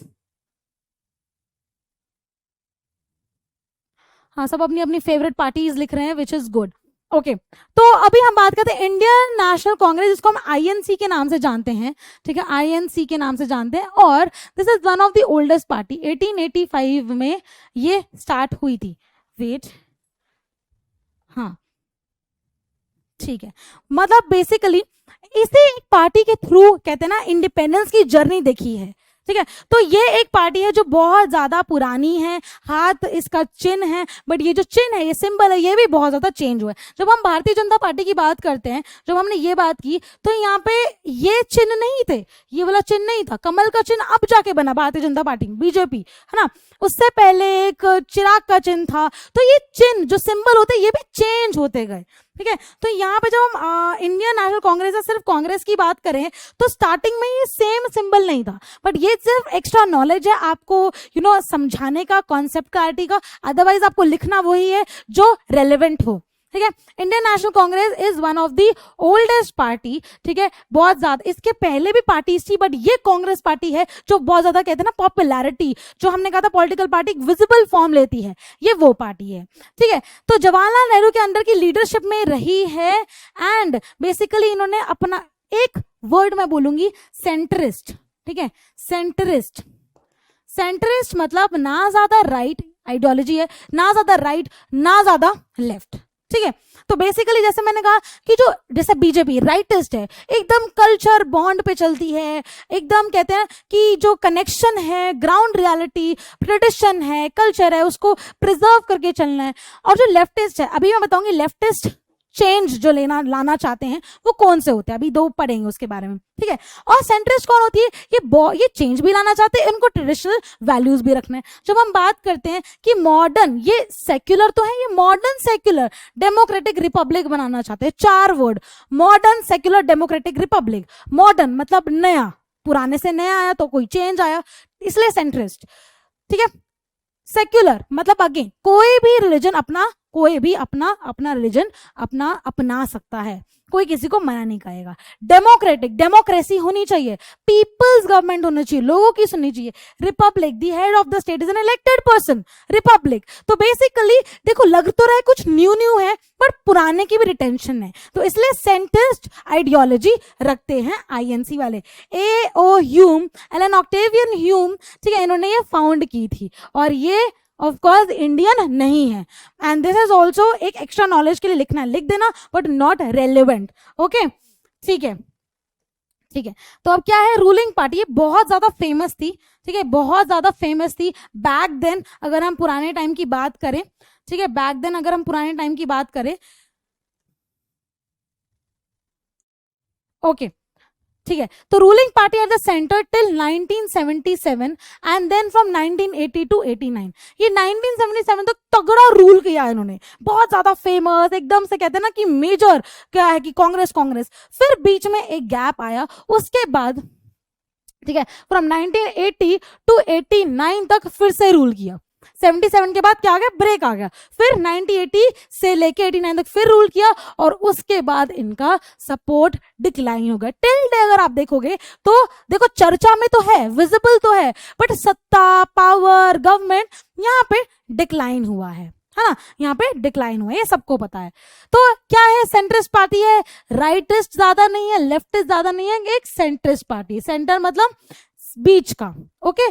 हाँ, सब अपनी अपनी फेवरेट पार्टीज लिख रहे हैं, विच इज गुड. ओके, तो अभी हम बात करते हैं इंडियन नेशनल कांग्रेस, जिसको हम आईएनसी के नाम से जानते हैं. ठीक है, आईएनसी के नाम से जानते हैं, और this is one of the oldest party. 1885 में ये स्टार्ट हुई थी. वेट, हाँ ठीक है, मतलब बेसिकली इसी एक पार्टी के थ्रू कहते हैं ना इंडिपेंडेंस की जर्नी देखी है. ठीक है, तो ये एक पार्टी है जो बहुत ज्यादा पुरानी है, हाथ इसका चिन्ह है, बट ये जो चिन्ह है, ये सिंबल है, ये भी बहुत ज्यादा चेंज हुआ है. जब हम भारतीय जनता पार्टी की बात करते हैं, जब हमने ये बात की, तो यहाँ पे ये चिन्ह नहीं थे, ये वाला चिन्ह नहीं था. कमल का चिन्ह अब जाके बना भारतीय जनता पार्टी, बीजेपी, है ना. उससे पहले एक चिराग का चिन्ह था. तो ये चिन्ह जो सिंबल होते हैं ये भी चेंज होते गए. ठीक है, तो यहाँ पे जब हम इंडियन नेशनल कांग्रेस या सिर्फ कांग्रेस की बात करें, तो स्टार्टिंग में ये सेम सिंबल नहीं था, बट ये सिर्फ एक्स्ट्रा नॉलेज है आपको, समझाने का, कॉन्सेप्ट क्लैरिटी का. अदरवाइज आपको लिखना वही है जो रेलेवेंट हो. ठीक है। Indian national Congress is one of the oldest party, ठीक है, बहुत ज्यादा, इसके पहले भी पार्टीज थी बट ये कांग्रेस पार्टी है जो बहुत ज्यादा कहते हैं ना पॉपुलैरिटी, जो हमने कहा था पॉलिटिकल पार्टी विजिबल फॉर्म लेती है, ये वो पार्टी है, ठीक है। तो जवाहरलाल नेहरू के अंडर की लीडरशिप में रही है एंड बेसिकली इन्होंने अपना एक वर्ड मैं बोलूंगी सेंटरिस्ट, ठीक है, सेंटरिस्ट। सेंटरिस्ट मतलब ना ज्यादा राइट आइडियोलॉजी है, ना ज्यादा राइट ना ज्यादा लेफ्ट, ठीक है। तो बेसिकली जैसे मैंने कहा कि जो जैसे बीजेपी राइटिस्ट है, एकदम कल्चर बॉन्ड पे चलती है, एकदम कहते हैं कि जो कनेक्शन है, ग्राउंड रियलिटी, ट्रेडिशन है, कल्चर है, उसको प्रिजर्व करके चलना है। और जो लेफ्टिस्ट है, अभी मैं बताऊंगी लेफ्टिस्ट चेंज जो लाना चाहते हैं वो कौन से होते हैं, अभी दो पढ़ेंगे उसके बारे में, ठीक है। और सेंट्रिस्ट कौन होती है, ये चेंज भी लाना चाहते हैं, उनको ट्रेडिशनल वैल्यूज भी रखना है। जब हम बात करते हैं कि मॉडर्न, ये सेक्युलर तो है, ये मॉडर्न सेक्युलर डेमोक्रेटिक रिपब्लिक बनाना चाहते हैं, 4 word, modern secular democratic Republic. Modern मतलब नया, पुराने से नया आया तो कोई चेंज आया, इसलिए सेंट्रिस्ट, ठीक है। सेक्युलर मतलब अगेन कोई भी रिलीजन अपना रिलीजन अपना सकता है, कोई किसी को मना नहीं करेगा। डेमोक्रेटिक, डेमोक्रेसी होनी चाहिए, पीपल्स गवर्नमेंट होनी चाहिए, लोगों की सुननी चाहिए। Republic, the head of the state is an elected person, Republic. तो बेसिकली देखो लग तो रहा है कुछ न्यू है पर पुराने की भी रिटेंशन है, तो इसलिए सेंट्रिस्ट आइडियोलॉजी रखते हैं आईएनसी वाले। A.O. Hume, Elon Octavian Hume, ठीक है, इन्होंने ये फाउंड की थी और ये ऑफ कोर्स इंडियन नहीं है। एंड दिस इज ऑल्सो एक एक्स्ट्रा नॉलेज के लिए लिखना है, लिख देना बट नॉट रेलिवेंट, ओके, ठीक है, ठीक है। तो अब क्या है, रूलिंग पार्टी, ये बहुत ज्यादा फेमस थी, ठीक है, बहुत ज्यादा फेमस थी बैक देन, अगर हम पुराने टाइम की बात करें, ठीक है, बैक देन अगर हम पुराने टाइम की बात करें, ओके, ठीक है। तो ruling party at the centre till 1977 and then from 1980 to 89, ये 1977 तक तगड़ा रूल किया है इन्होंने, बहुत ज्यादा फेमस, एकदम से कहते हैं ना कि मेजर क्या है कि कांग्रेस। फिर बीच में एक गैप आया, उसके बाद, ठीक है, फ्रॉम 1980 टू 89 तक फिर से रूल किया। 77 के बाद क्या आ गया, ब्रेक आ गया, फिर 1980 से लेके 89 तक फिर रूल किया और उसके बाद इनका सपोर्ट डिक्लाइन हो गया। टिल डे अगर आप देखोगे तो देखो चर्चा में तो है, विजिबल तो है, बट सत्ता, पावर, गवर्नमेंट यहाँ पे डिक्लाइन हुआ है ना, यहाँ पे डिक्लाइन हुआ है, ये सबको पता है। तो क्या है, सेंट्रिस्ट पार्टी है, राइटिस्ट ज्यादा नहीं है, लेफ्टिस्ट ज्यादा नहीं है, एक सेंट्रिस्ट पार्टी, सेंटर मतलब बीच का, okay.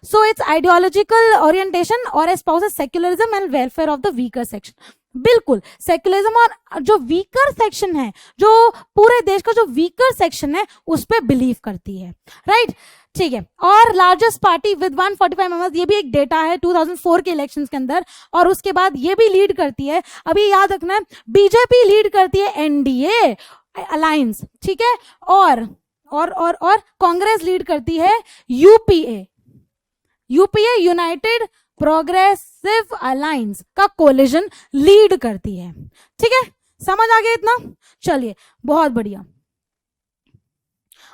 So it's ideological orientation और espouses secularism and welfare of the weaker section. बिल्कुल सेक्युलरिज्म और जो वीकर सेक्शन है, जो पूरे देश का जो वीकर सेक्शन है उस पर बिलीव करती है, राइट, ठीक है। और लार्जेस्ट पार्टी विद 145 मेंबर्स, ये भी एक डेटा है 2004 के इलेक्शंस के अंदर, और उसके बाद ये भी लीड करती है, अभी याद रखना है, बीजेपी लीड करती है एनडीए अलायंस, ठीक है, और कांग्रेस लीड करती है यूपीए यूनाइटेड प्रोग्रेसिव अलायंस का कोलिजन लीड करती है, ठीक है, समझ आ गया इतना, चलिए बहुत बढ़िया,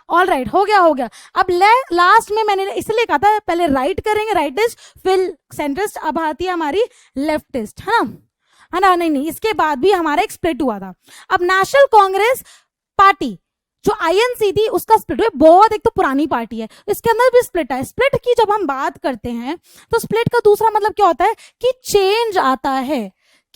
ऑल राइट, हो गया। अब लास्ट में मैंने इसलिए कहा था पहले राइट करेंगे, राइटिस्ट, फिर सेंट्रिस्ट, अब आती है हमारी लेफ्टिस्ट, है ना, नहीं, इसके बाद भी हमारा एक स्प्लिट हुआ था। अब नेशनल कांग्रेस पार्टी जो आईएनसी थी उसका स्प्लिट हुआ, बहुत, एक तो पुरानी पार्टी है, इसके अंदर भी स्प्लिट है। स्प्लिट की जब हम बात करते हैं तो स्प्लिट का दूसरा मतलब क्या होता है कि चेंज आता है,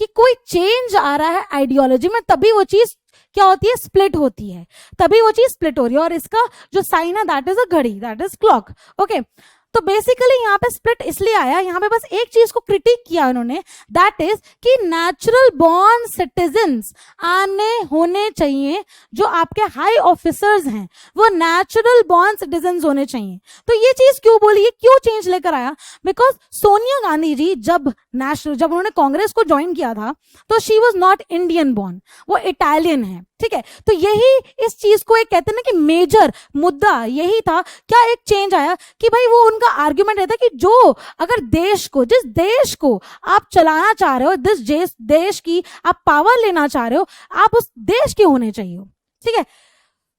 कि कोई चेंज आ रहा है आइडियोलॉजी में, तभी वो चीज क्या होती है, स्प्लिट होती है, तभी वो चीज स्प्लिट हो रही है। और इसका जो साइन है दैट इज अ घड़ी, दैट इज क्लॉक, ओके। तो बेसिकली यहाँ पे स्प्लिट इसलिए आया, यहाँ पे बस एक चीज को क्रिटिक किया उन्होंने, दैट इज कि नेचुरल बॉर्न सिटीजन्स होने चाहिए, जो आपके हाई ऑफिसर्स हैं वो नेचुरल बॉर्न सिटीजन्स होने चाहिए। तो ये चीज क्यों बोली, ये क्यों चेंज लेकर आया, बिकॉज सोनिया गांधी जी जब उन्होंने कांग्रेस को ज्वाइन किया था तो she was not Indian born, वो इटालियन है, ठीक है। तो यही इस चीज को एक कहते हैं ना कि मेजर मुद्दा यही था, क्या एक चेंज आया कि भाई वो उनका आर्ग्यूमेंट रहता कि जो अगर जिस देश को आप चलाना चाह रहे हो, जिस देश की आप पावर लेना चाह रहे हो, आप उस देश के होने चाहिए, ठीक है,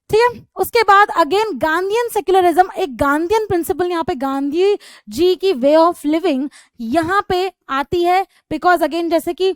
ठीक है। उसके बाद अगेन गांधीयन सेक्युलरिज्म, एक गांधीयन प्रिंसिपल, यहाँ पे गांधी जी की वे ऑफ लिविंग यहाँ पे आती है, बिकॉज अगेन जैसे कि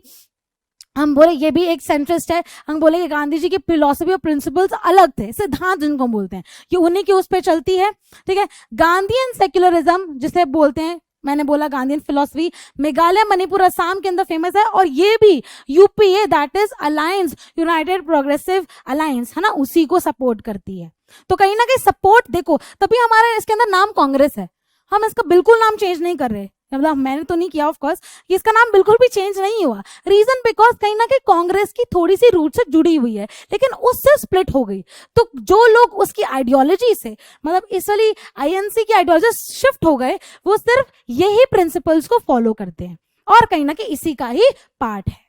हम बोले ये भी एक सेंट्रिस्ट है, हम बोले कि गांधी जी की फिलोसफी और प्रिंसिपल्स अलग थे, सिद्धांत जिनको बोलते हैं, ये उन्हीं की उस पर चलती है, ठीक है। गांधीयन सेक्युलरिज्म जिसे बोलते हैं, मैंने बोला गांधीयन फिलोसफी मेघालय, मणिपुर, असम के अंदर फेमस है, और ये भी UPA that is alliance, United progressive alliance, है ना, उसी को सपोर्ट करती है। तो कहीं ना कहीं सपोर्ट देखो, तभी हमारे इसके अंदर नाम कांग्रेस है, हम इसका बिल्कुल नाम चेंज नहीं कर रहे, मतलब मैंने तो नहीं किया ऑफ कोर्स, इसका नाम बिल्कुल भी चेंज नहीं हुआ। रीजन बिकॉज कहीं ना कहीं कांग्रेस की थोड़ी सी रूट से जुड़ी हुई है, लेकिन उससे स्प्लिट हो गई। तो जो लोग उसकी आइडियोलॉजी से, मतलब इस वाली आईएनसी की आइडियोलॉजी शिफ्ट हो गए, वो सिर्फ यही प्रिंसिपल्स को फॉलो करते हैं और कहीं ना कहीं इसी का ही पार्ट है,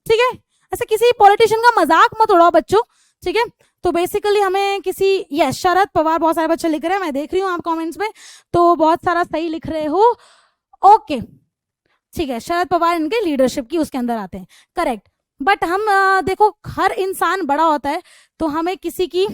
ठीक है। ऐसे किसी पॉलिटिशियन का मजाक मत उड़ाओ बच्चों, ठीक है। तो बेसिकली हमें किसी, यस शरद पवार, बहुत सारे बच्चे लिख रहे हैं, मैं देख रही हूँ आप कमेंट्स में, तो बहुत सारा सही लिख रहे हो, ओके ठीक है। शरद पवार इनके लीडरशिप की उसके अंदर आते हैं, करेक्ट। बट हम देखो हर इंसान बड़ा होता है, तो हमें किसी की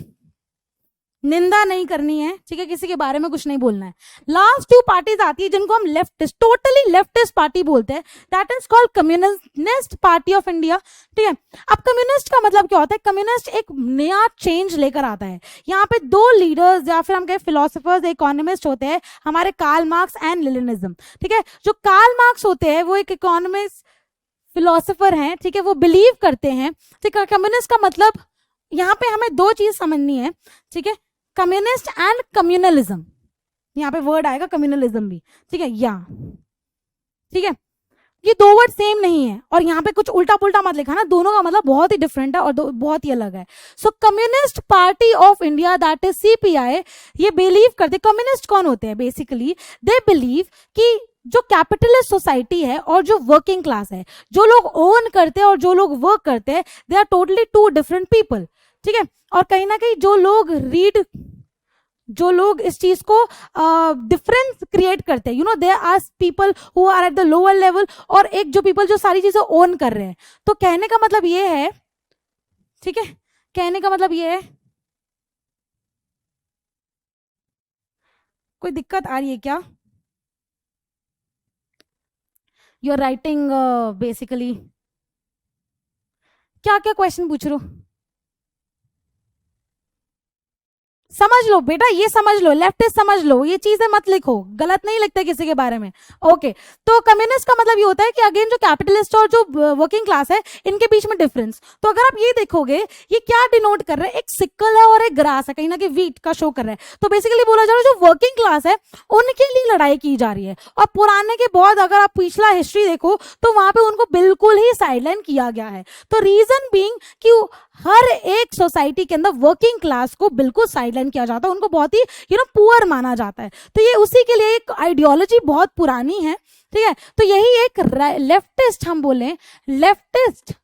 निंदा नहीं करनी है, ठीक है, किसी के बारे में कुछ नहीं बोलना है। लास्ट 2 पार्टीज आती है जिनको हम लेफ्टिस्ट, टोटली लेफ्टिस्ट पार्टी बोलते हैं, that is called communist party of India, ठीक है। अब कम्युनिस्ट का मतलब क्या होता है? कम्युनिस्ट एक नया चेंज लेकर आता है। यहाँ पे 2 लीडर्स या फिर हम कहें फिलोसफर्स, इकोनॉमिस्ट होते हैं हमारे, कार्ल मार्क्स एंड लेनिनिज्म, ठीक है। जो कार्ल मार्क्स होते हैं वो एक इकोनॉमिस्ट फिलोसफर हैं, ठीक है, वो बिलीव करते हैं, ठीक है। कम्युनिस्ट का मतलब यहाँ पे हमें 2 चीज समझनी है, ठीक है, कम्युनिस्ट एंड कम्युनलिज्म, यहाँ पे वर्ड आएगा कम्युनलिज्म भी, ठीक है, या ठीक है, ये 2 वर्ड सेम नहीं है, और यहाँ पे कुछ उल्टा पुल्टा मत लिखा ना, दोनों का मतलब बहुत ही डिफरेंट है और बहुत ही अलग है। So Communist party of India that is CPI, ये बिलीव करते, कम्युनिस्ट कौन होते हैं? बेसिकली दे बिलीव कि जो कैपिटलिस्ट सोसाइटी है और जो वर्किंग क्लास है, जो लोग ओन करते हैं और जो लोग वर्क करते हैं, they are totally 2 different people, ठीक है। और कहीं ना कहीं जो लोग इस चीज को डिफरेंस क्रिएट करते हैं, you know, they are people who are at the lower level, और एक जो पीपल जो सारी चीजें ओन कर रहे हैं। तो कहने का मतलब ये है, ठीक है, कहने का मतलब ये है, कोई दिक्कत आ रही है क्या? यू आर राइटिंग बेसिकली, क्या क्या क्वेश्चन पूछ रहे हो? समझ लो बेटा, ये समझ लो, लेफ्टिस्ट समझ लो, ये चीजें मत लिखो, गलत नहीं लिखते किसी के बारे में, ओके। तो कम्युनिस्ट का मतलब ये होता है कि अगेन जो कैपिटलिस्ट और जो वर्किंग क्लास है, इनके बीच में डिफरेंस। तो अगर आप ये देखोगे, ये क्या डिनोट कर रहा है? एक सिक्कल है और एक ग्रास है, कहीं ना कहीं वीट का शो कर रहा है। तो बेसिकली बोला जा रहा है जो वर्किंग क्लास है उनके लिए लड़ाई की जा रही है, और पुराने के बहुत, अगर आप पिछला हिस्ट्री देखो तो वहां पे उनको बिल्कुल ही साइडलाइन किया गया है। तो रीजन बीइंग कि हर एक सोसाइटी के अंदर वर्किंग क्लास को बिल्कुल साइडलाइन किया जाता है, उनको बहुत ही पुअर माना जाता है। तो ये उसी के लिए एक आइडियोलॉजी बहुत पुरानी है, ठीक है। तो यही एक लेफ्टिस्ट, हम बोले लेफ्टिस्ट,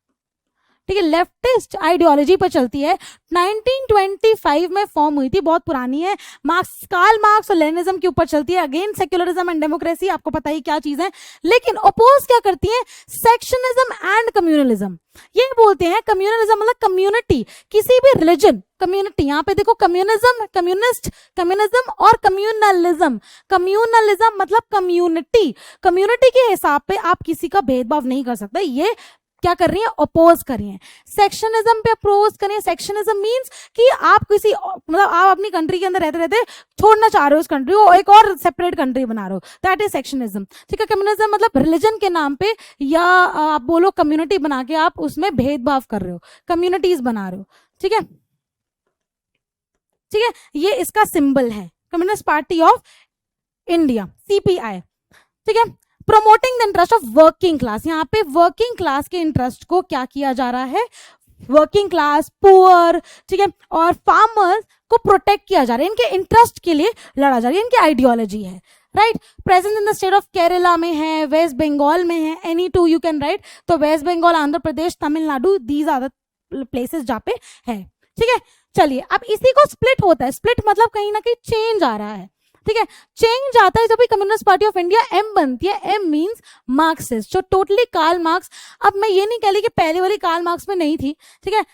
ठीक है, लेफ्टिस्ट आइडियोलॉजी पर चलती है। 1925 में फॉर्म हुई थी, बहुत पुरानी है। मार्क्स, कार्ल मार्क्स और लेनिनिज्म के ऊपर चलती है। अगेन सेक्युलरिज्म एंड डेमोक्रेसी, आपको पता ही क्या चीज है। लेकिन अपोज क्या करती है? सेक्शनिज्म एंड कम्युनलिज्म। ये बोलते हैं कम्युनलिज्म मतलब कम्युनिटी, किसी भी रिलीजन कम्युनिटी। यहाँ पे देखो कम्युनिज्म, कम्युनिस्ट, कम्युनिज्म और कम्युनलिज्म। कम्युनलिज्म मतलब कम्युनिटी, कम्युनिटी के हिसाब पे आप किसी का भेदभाव नहीं कर सकते। ये क्या कर रही है? अपोज कर रही है। सेक्शनिज्म पे अपोज कर रही है। सेक्शनिज्म मींस कि आप किसी, मतलब आप अपनी कंट्री के अंदर रहते रहते छोड़ना चाह रहे हो उस कंट्री को, एक और सेपरेट कंट्री बना रहे हो, दैट इज सेक्शनिज्म, ठीक है। कम्युनिज्म मतलब रिलीजन के नाम पे या आप बोलो कम्युनिटी बना के आप उसमें भेदभाव कर रहे हो, कम्युनिटीज बना रहे हो, ठीक है, ठीक है। ये इसका सिंबल है, communist party of India, CPI, ठीक है। Promoting the interest of working class, यहाँ पे वर्किंग क्लास के इंटरेस्ट को क्या किया जा रहा है? वर्किंग क्लास, पुअर, ठीक है, और फार्मर्स को प्रोटेक्ट किया जा रहा है, इनके इंटरेस्ट के लिए लड़ा जा रहा है, इनकी आइडियोलॉजी है, right. Present in the state of Kerala में है, वेस्ट बंगाल में है, एनी 2 यू कैन राइट। तो West Bengal, Andhra Pradesh, Tamil Nadu, these are the places जहाँ पे है, ठीक है। चलिए, अब इसी को स्प्लिट होता है, स्प्लिट मतलब कहीं ना कहीं चेंज आ रहा है, ठीक है। चेंज आता है जब भी communist party of India M बनती है। एम मींस मार्क्सिस्ट, जो टोटली कार्ल मार्क्स, अब मैं ये नहीं कह रही कि पहले वाली कार्ल मार्क्स में नहीं थी, ठीक है।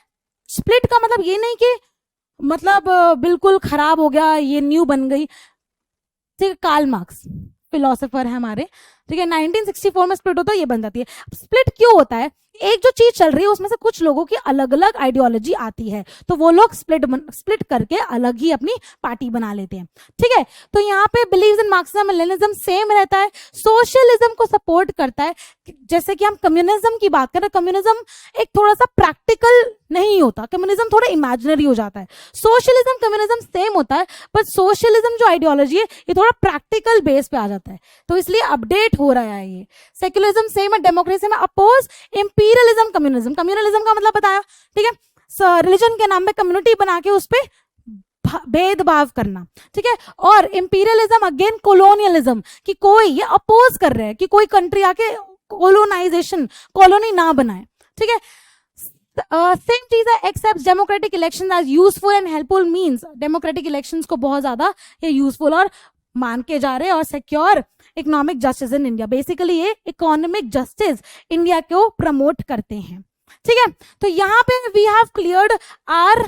स्प्लिट का मतलब ये नहीं कि मतलब बिल्कुल खराब हो गया, ये न्यू बन गई, ठीक है। कार्ल मार्क्स फिलोसोफर है हमारे, ठीक है। 1964 में स्प्लिट होता है, ये बन जाती है। स्प्लिट क्यों होता है? एक जो चीज चल रही है उसमें से कुछ लोगों की अलग अलग आइडियोलॉजी आती है, तो वो लोग स्प्लिट करके अलग ही अपनी पार्टी बना लेते हैं। ठीक है, तो यहाँ पे बिलीव्स इन मार्क्सिज्म लेनिज्म सेम रहता है, सोशलिज्म को सपोर्ट करता है। जैसे कि हम कम्युनिज्म की बात करें, कम्युनिज्म एक थोड़ा सा प्रैक्टिकल नहीं होता, कम्युनिज्म थोड़ा इमेजिनरी हो जाता है। सोशलिज्म कम्युनिज्म सेम होता है, पर सोशलिज्म जो आइडियोलॉजी है ये थोड़ा प्रैक्टिकल बेस पे आ जाता है, तो इसलिए अपडेट हो रहा है ये। सेक्युलरिज्म सेम है, डेमोक्रेसी में अपोज इंपीरियलिज्म कम्युनिज्म। कम्युनलिज्म का मतलब बताया, ठीक है, रिलीजन के नाम पे कम्युनिटी बना के उस पर भेदभाव करना। ठीक है, और इंपीरियलिज्म अगेन कोलोनियलिज्म, कि कोई ये अपोज कर रहे हैं कि कोई कंट्री आके कोलोनाइजेशन कॉलोनी ना बनाए। ठीक है, सेम चीज है, except democratic election as useful and helpful means, democratic elections को बहुत ज्यादा ये यूजफुल और मान के जा रहे हैं, और secure economic justice in India, basically ये इकोनॉमिक जस्टिस इंडिया को प्रमोट करते हैं। ठीक है, तो यहाँ पे we have cleared our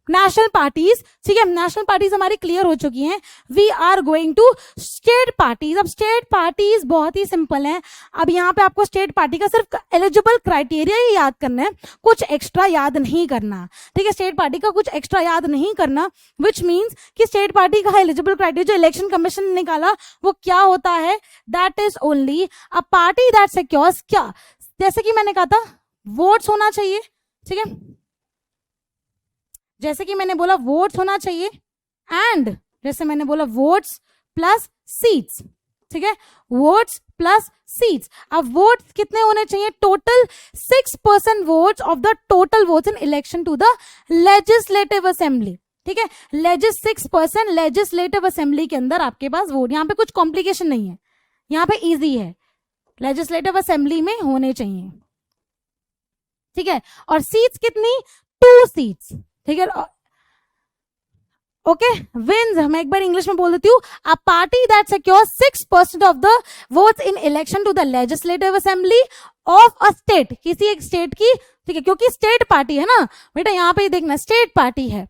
national parties. ठीक है, नेशनल पार्टीज हमारी क्लियर हो चुकी हैं। We are going to state parties. अब स्टेट पार्टीज बहुत ही सिंपल है। अब यहाँ पे आपको स्टेट पार्टी का सिर्फ एलिजिबल क्राइटेरिया ही याद करना है, कुछ एक्स्ट्रा याद नहीं करना। ठीक है, स्टेट पार्टी का कुछ एक्स्ट्रा याद नहीं करना, विच मीन्स कि स्टेट पार्टी का एलिजिबल क्राइटेरिया जो इलेक्शन कमीशन ने निकाला वो क्या होता है, that is only a party that secures, क्या, जैसे कि मैंने कहा था वोट्स होना चाहिए। ठीक है, जैसे कि मैंने बोला वोट्स होना चाहिए, एंड जैसे मैंने बोला वोट्स प्लस सीट्स। ठीक है, वोट्स प्लस सीट्स। अब वोट्स कितने होने चाहिए, total 6% votes of the total votes in election to the legislative assembly. ठीक है, 6% लेजिस्लेटिव असेंबली के अंदर आपके पास वोट, यहाँ पे कुछ कॉम्प्लिकेशन नहीं है, यहाँ पे इजी है, लेजिस्लेटिव असेंबली में होने चाहिए। ठीक है, और सीट्स कितनी, 2 सीट्स। ठीक है, ओके, विन्स, मैं एक बार इंग्लिश में बोल देती हूँ, a party that secures 6% of the votes in election to the legislative assembly of a state, किसी एक स्टेट की। ठीक है, क्योंकि स्टेट पार्टी है ना बेटा, यहाँ पे देखना स्टेट पार्टी है।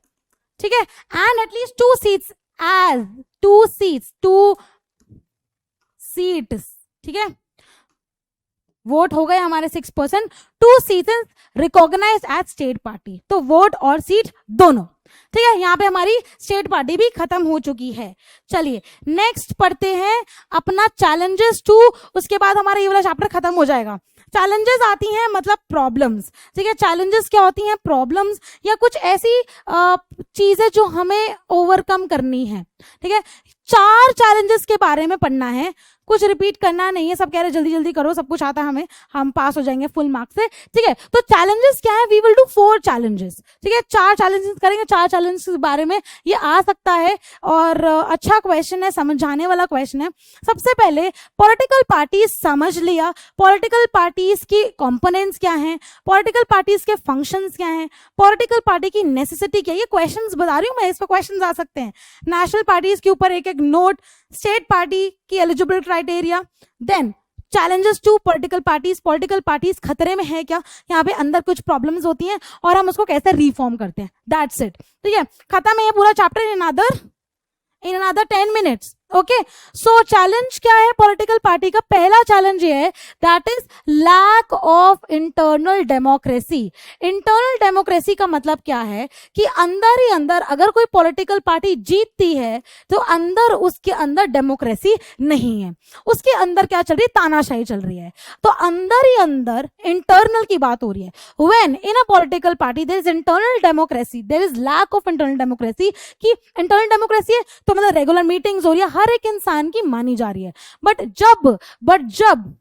ठीक है, and at least 2 seats as 2 seats. ठीक है, वोट हो गए हमारे 6%, 2 seats recognise as state party, तो वोट और सीट दोनों। ठीक है, यहाँ पे हमारी स्टेट पार्टी भी खत्म हो चुकी है। चलिए नेक्स्ट पढ़ते हैं अपना चैलेंजेस 2, उसके बाद हमारा ये वाला चैप्टर खत्म हो जाएगा। चैलेंजेस आती हैं मतलब प्रॉब्लम्स। ठीक है, चैलेंजेस क्या होती हैं, प्रॉब्लम्स या कुछ ऐसी चीजें जो हमें ओवरकम करनी है। ठीक है, 4 चैलेंजेस के बारे में पढ़ना है, कुछ रिपीट करना नहीं है, सब कह रहे जल्दी जल्दी करो, सब कुछ आता है हमें, हम पास हो जाएंगे फुल मार्क्स से। ठीक है, तो चैलेंजेस क्या है, वी विल डू 4 चैलेंजेस। ठीक है, 4 चैलेंजेस करेंगे, 4 चैलेंजेस के बारे में ये आ सकता है, और अच्छा क्वेश्चन है, समझाने वाला क्वेश्चन है। सबसे पहले पॉलिटिकल पार्टीज समझ लिया, पॉलिटिकल पार्टीज की कंपोनेंट्स क्या हैं, पॉलिटिकल पार्टीज के फंक्शंस क्या हैं, पॉलिटिकल पार्टी की नेसेसिटी क्या है, ये क्वेश्चंस बता रही हूं मैं, इस पर क्वेश्चंस आ सकते हैं। नेशनल पार्टीज के ऊपर एक एक नोट, स्टेट पार्टी की eligible criteria, then challenges to political parties खतरे में है क्या, यहाँ पे अंदर कुछ प्रॉब्लम्स होती हैं और हम उसको कैसे रिफॉर्म करते हैं, दैट्स इट। ठीक है, खत्म है ये पूरा chapter in another 10 minutes. Okay, so challenge क्या है पॉलिटिकल पार्टी का, पहला चैलेंज ये है that is lack of internal democracy. Internal democracy का मतलब क्या है कि अंदर ही अंदर अगर कोई पॉलिटिकल पार्टी जीतती है तो अंदर उसके अंदर डेमोक्रेसी नहीं है, उसके अंदर क्या चल रही है, तानाशाही चल रही है। तो अंदर ही अंदर इंटरनल की बात हो रही है। When in a political party there is internal democracy, there is lack of internal democracy, कि इंटरनल डेमोक्रेसी है तो मतलब रेगुलर मीटिंग्स हो रही है, हर एक इंसान की मानी जा रही है। बट जब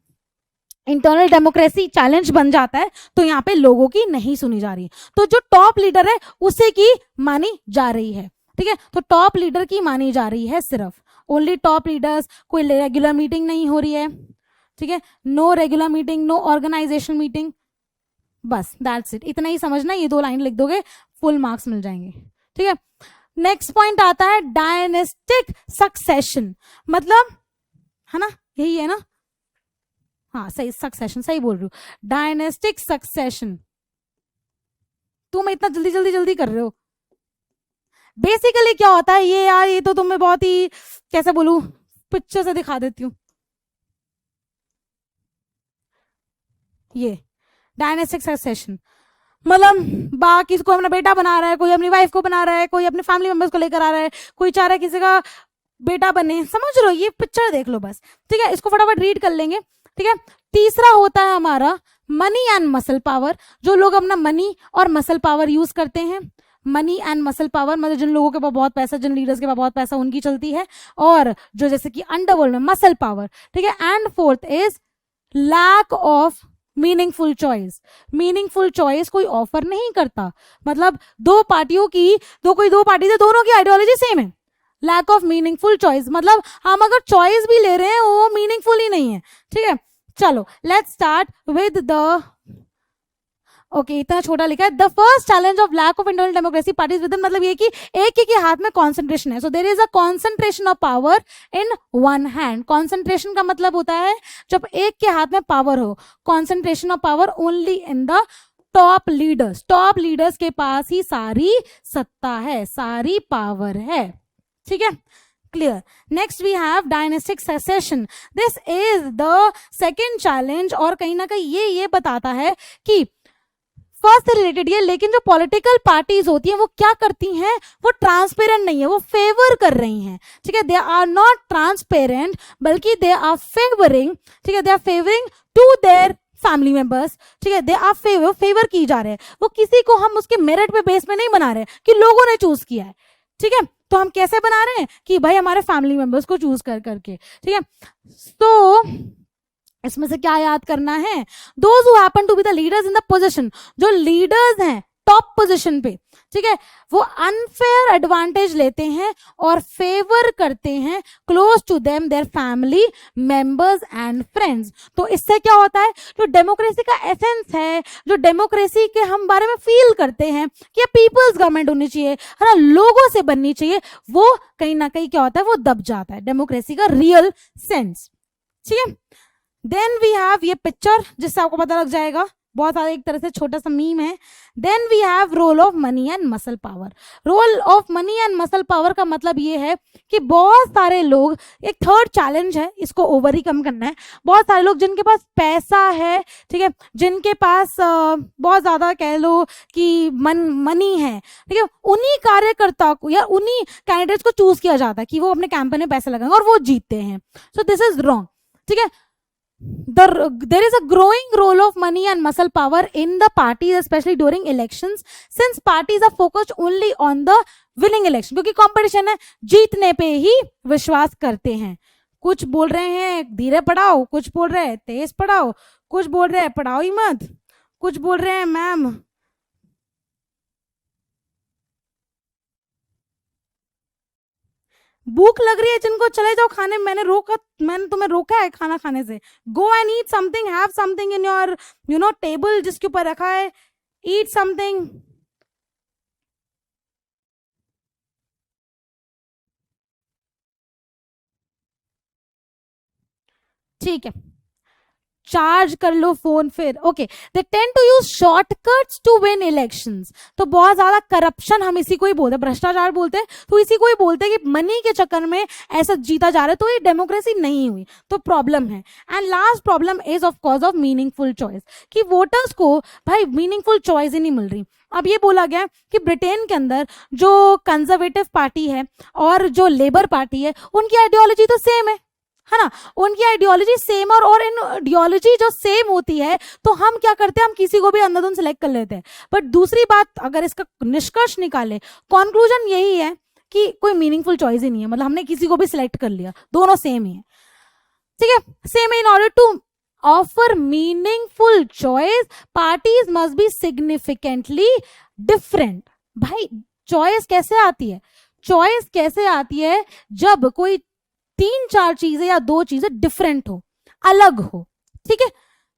इंटरनल डेमोक्रेसी चैलेंज बन जाता है तो यहाँ पे लोगों की नहीं सुनी जा रही, तो जो टॉप लीडर है उसे की मानी जा रही है। ठीक है, तो टॉप लीडर की मानी जा रही है सिर्फ, ओनली टॉप लीडर्स, कोई रेगुलर मीटिंग नहीं हो रही है। ठीक है, no regular meeting, no organisation meeting, बस दैट्स इट, इतना ही समझना, ये 2 लाइन लिख दोगे फुल मार्क्स मिल जाएंगे। ठीक है, नेक्स्ट पॉइंट आता है डायनेस्टिक सक्सेशन, मतलब है ना, यही है ना, हाँ सही, सक्सेशन सही बोल रही हूँ, डायनेस्टिक सक्सेशन। तुम इतना जल्दी कर रहे हो। बेसिकली क्या होता है ये यार, ये तो तुम्हें बहुत ही कैसे बोलूं, पिक्चर से दिखा देती हूँ। ये डायनेस्टिक सक्सेशन मतलब बाकी कोई अपना बेटा बना रहा है, कोई अपनी वाइफ को बना रहा है, कोई अपने फैमिली मेंबर्स को लेकर आ रहा है, कोई चाह रहा है किसी का बेटा बने, समझ लो, ये पिक्चर देख लो बस, ठीक है, इसको फटाफट रीड कर लेंगे, ठीक है। तीसरा होता है हमारा मनी एंड मसल पावर, जो लोग अपना मनी और मसल पावर यूज करते हैं, मनी एंड मसल पावर मतलब जिन लोगों के पास बहुत पैसा, जिन लीडर्स के पास बहुत पैसा उनकी चलती है, और जो जैसे कि अंडरवर्ल्ड में मसल पावर, ठीक है। And fourth is lack of meaningful choice, meaningful choice कोई ऑफर नहीं करता, मतलब दो पार्टियों की, दो पार्टी है, दोनों की आइडियोलॉजी सेम है, लैक ऑफ मीनिंगफुल चॉइस मतलब हम अगर चॉइस भी ले रहे हैं वो मीनिंगफुल ही नहीं है, ठीक है। चलो let's start with the okay, इतना छोटा लिखा है, the first challenge of lack of internal democracy parties with, मतलब ये कि एक ही के हाथ में कॉन्सेंट्रेशन है, so there is a concentration of power in one hand. Concentration का मतलब होता है जब एक के हाथ में पावर हो, concentration of power only in the top leaders, top leaders के पास ही सारी सत्ता है, सारी पावर है, ठीक है, clear. Next we have dynastic succession, this is the second challenge, और कहीं ना कहीं ये बताता है कि फर्स्ट से रिलेटेड ये, लेकिन जो पॉलिटिकल पार्टीज होती हैं वो क्या करती हैं, वो ट्रांसपेरेंट नहीं है, वो फेवर कर रही हैं, ठीक है, दे आर नॉट ट्रांसपेरेंट बल्कि दे आर फेवरिंग, ठीक है, they are favouring to their family members, ठीक है, दे आर फेवर की जा रहे हैं, वो किसी को हम उसके मेरिट पे बेस में नहीं बना रहे कि लोगों ने चूज किया है, ठीक है, तो हम कैसे बना रहे हैं कि भाई हमारे फैमिली मेंबर्स को चूज कर करके, ठीक है। तो इसमें से क्या याद करना है, those who happen to be the leaders in the position, जो लीडर्स हैं टॉप पोजीशन पे, ठीक है, वो अनफेयर एडवांटेज लेते हैं और फेवर करते हैं close to them their family members and friends. तो इससे क्या होता है, जो डेमोक्रेसी का एसेंस है, जो डेमोक्रेसी के हम बारे में फील करते हैं कि पीपल्स गवर्नमेंट होनी चाहिए, है ना, लोगों से बननी चाहिए, वो कहीं ना कहीं क्या होता है, वो दब जाता है, डेमोक्रेसी का रियल सेंस, ठीक है। देन वी हैव ये पिक्चर जिससे आपको पता लग जाएगा, बहुत सारा एक तरह से छोटा सा मीम है। Then we have role of money and muscle power, role of money and muscle power का मतलब ये है कि बहुत सारे लोग, एक थर्ड चैलेंज है, इसको ओवरकम करना है, बहुत सारे लोग जिनके पास पैसा है, ठीक है, जिनके पास बहुत ज्यादा कह लो कि मनी है, ठीक है, उन्हीं कार्यकर्ता को या उन्हीं कैंडिडेट्स को चूज किया जाता है कि वो अपने कैंपेन में पैसे लगाएंगे और वो जीतते हैं, सो दिस इज रॉन्ग, ठीक है। There is a growing role of money and muscle power in the parties, especially during elections, since parties are focused only on the winning election, क्योंकि कंपटीशन है, जीतने पे ही विश्वास करते हैं। कुछ बोल रहे हैं धीरे पढ़ाओ, कुछ बोल रहे हैं तेज पढ़ाओ, कुछ बोल रहे हैं पढ़ाओ ही मत, कुछ बोल रहे हैं मैम भूख लग रही है, जिनको चले जाओ खाने, मैंने तुम्हें रोका है खाना खाने से, go and eat something, have something in your table जिसके ऊपर रखा है, ईट समथिंग, ठीक है, चार्ज कर लो फोन फिर, okay. They tend to use shortcuts to win elections, तो बहुत ज्यादा करप्शन, हम इसी को ही बोलते हैं, भ्रष्टाचार बोलते हैं, तो इसी को ही बोलते हैं कि मनी के चक्कर में ऐसा जीता जा रहा है, तो ये डेमोक्रेसी नहीं हुई, तो प्रॉब्लम है। And last problem is of cause of meaningful choice, कि वोटर्स को भाई मीनिंगफुल चॉइस ही नहीं मिल रही। अब ये बोला गया कि ब्रिटेन के अंदर जो कंजर्वेटिव पार्टी है और जो लेबर पार्टी है, उनकी आइडियोलॉजी तो सेम है ना, उनकी आइडियोलॉजी सेम, और इन आइडियोलॉजी जो सेम होती है तो हम क्या करते हैं, हम किसी को भी अंधाधुंध सेलेक्ट कर लेते हैं। बट दूसरी बात, अगर इसका निष्कर्ष निकाले, कंक्लूजन यही है कि कोई मीनिंगफुल चॉइस ही नहीं है, मतलब हमने किसी को भी सिलेक्ट कर लिया, दोनों सेम ही है, ठीक है, सेम है। In order to offer meaningful choice parties must be significantly different. भाई चॉइस कैसे आती है, चॉइस कैसे आती है जब कोई 3-4 चीजें या 2 चीजें डिफरेंट हो, अलग हो, ठीक है।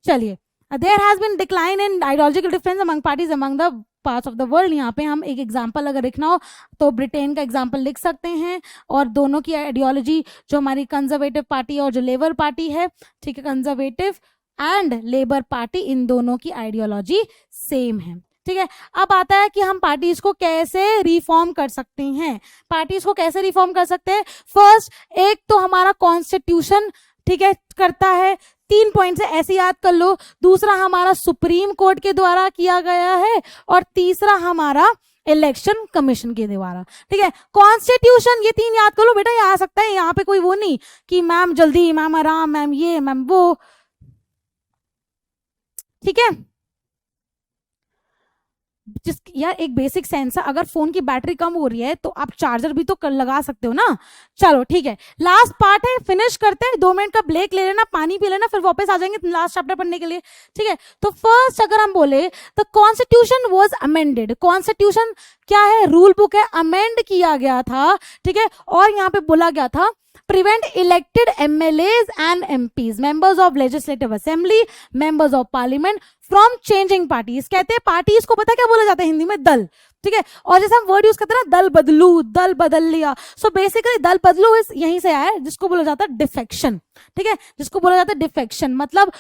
चलिए, there has been decline in ideological difference among parties among the parts of the world. यहाँ पे हम एक एग्जांपल अगर लिखना हो तो ब्रिटेन का एग्जांपल लिख सकते हैं, और दोनों की आइडियोलॉजी, जो हमारी कंजर्वेटिव पार्टी और जो लेबर पार्टी है, ठीक है, कंजर्वेटिव एंड लेबर पार्टी, इन दोनों की आइडियोलॉजी सेम है, ठीक है। अब आता है कि हम पार्टीज को कैसे रिफॉर्म कर सकते हैं, पार्टीज को कैसे रिफॉर्म कर सकते हैं। फर्स्ट, एक तो हमारा कॉन्स्टिट्यूशन, ठीक है, करता है, 3 पॉइंट्स है, ऐसे याद कर लो। दूसरा हमारा सुप्रीम कोर्ट के द्वारा किया गया है, और तीसरा हमारा इलेक्शन कमीशन के द्वारा। ठीक है, कॉन्स्टिट्यूशन, ये 3 याद कर लो बेटा, ये आ सकता है यहाँ पे कोई वो नहीं कि मैम जल्दी, मैम आराम, मैम ये, मैम वो। ठीक है, जिस यार एक बेसिक सेंस है, अगर फोन की बैटरी कम हो रही है तो आप चार्जर भी तो लगा सकते हो ना। चलो ठीक है, लास्ट पार्ट है, फिनिश करते हैं। 2 मिनट का ब्रेक ले लेना, पानी पी लेना, फिर वापस आ जाएंगे लास्ट चैप्टर पढ़ने के लिए। ठीक है, तो फर्स्ट अगर हम बोले तो कॉन्स्टिट्यूशन वाज अमेंडेड। कॉन्स्टिट्यूशन क्या है, रूल बुक है, अमेंड किया गया था। ठीक है, और यहाँ पे बोला गया था prevent elected MLAs and MPs, members of legislative assembly, members of parliament from changing parties। कहते हैं पार्टीज को पता क्या बोला जाता है हिंदी में, दल। ठीक है, और जैसे हम वर्ड यूज करते हैं ना, दल बदलू, दल बदल लिया, सो बेसिकली दल बदलू यहीं से आया है, जिसको बोला जाता है डिफेक्शन। ठीक है, जिसको बोला जाता है डिफेक्शन, मतलब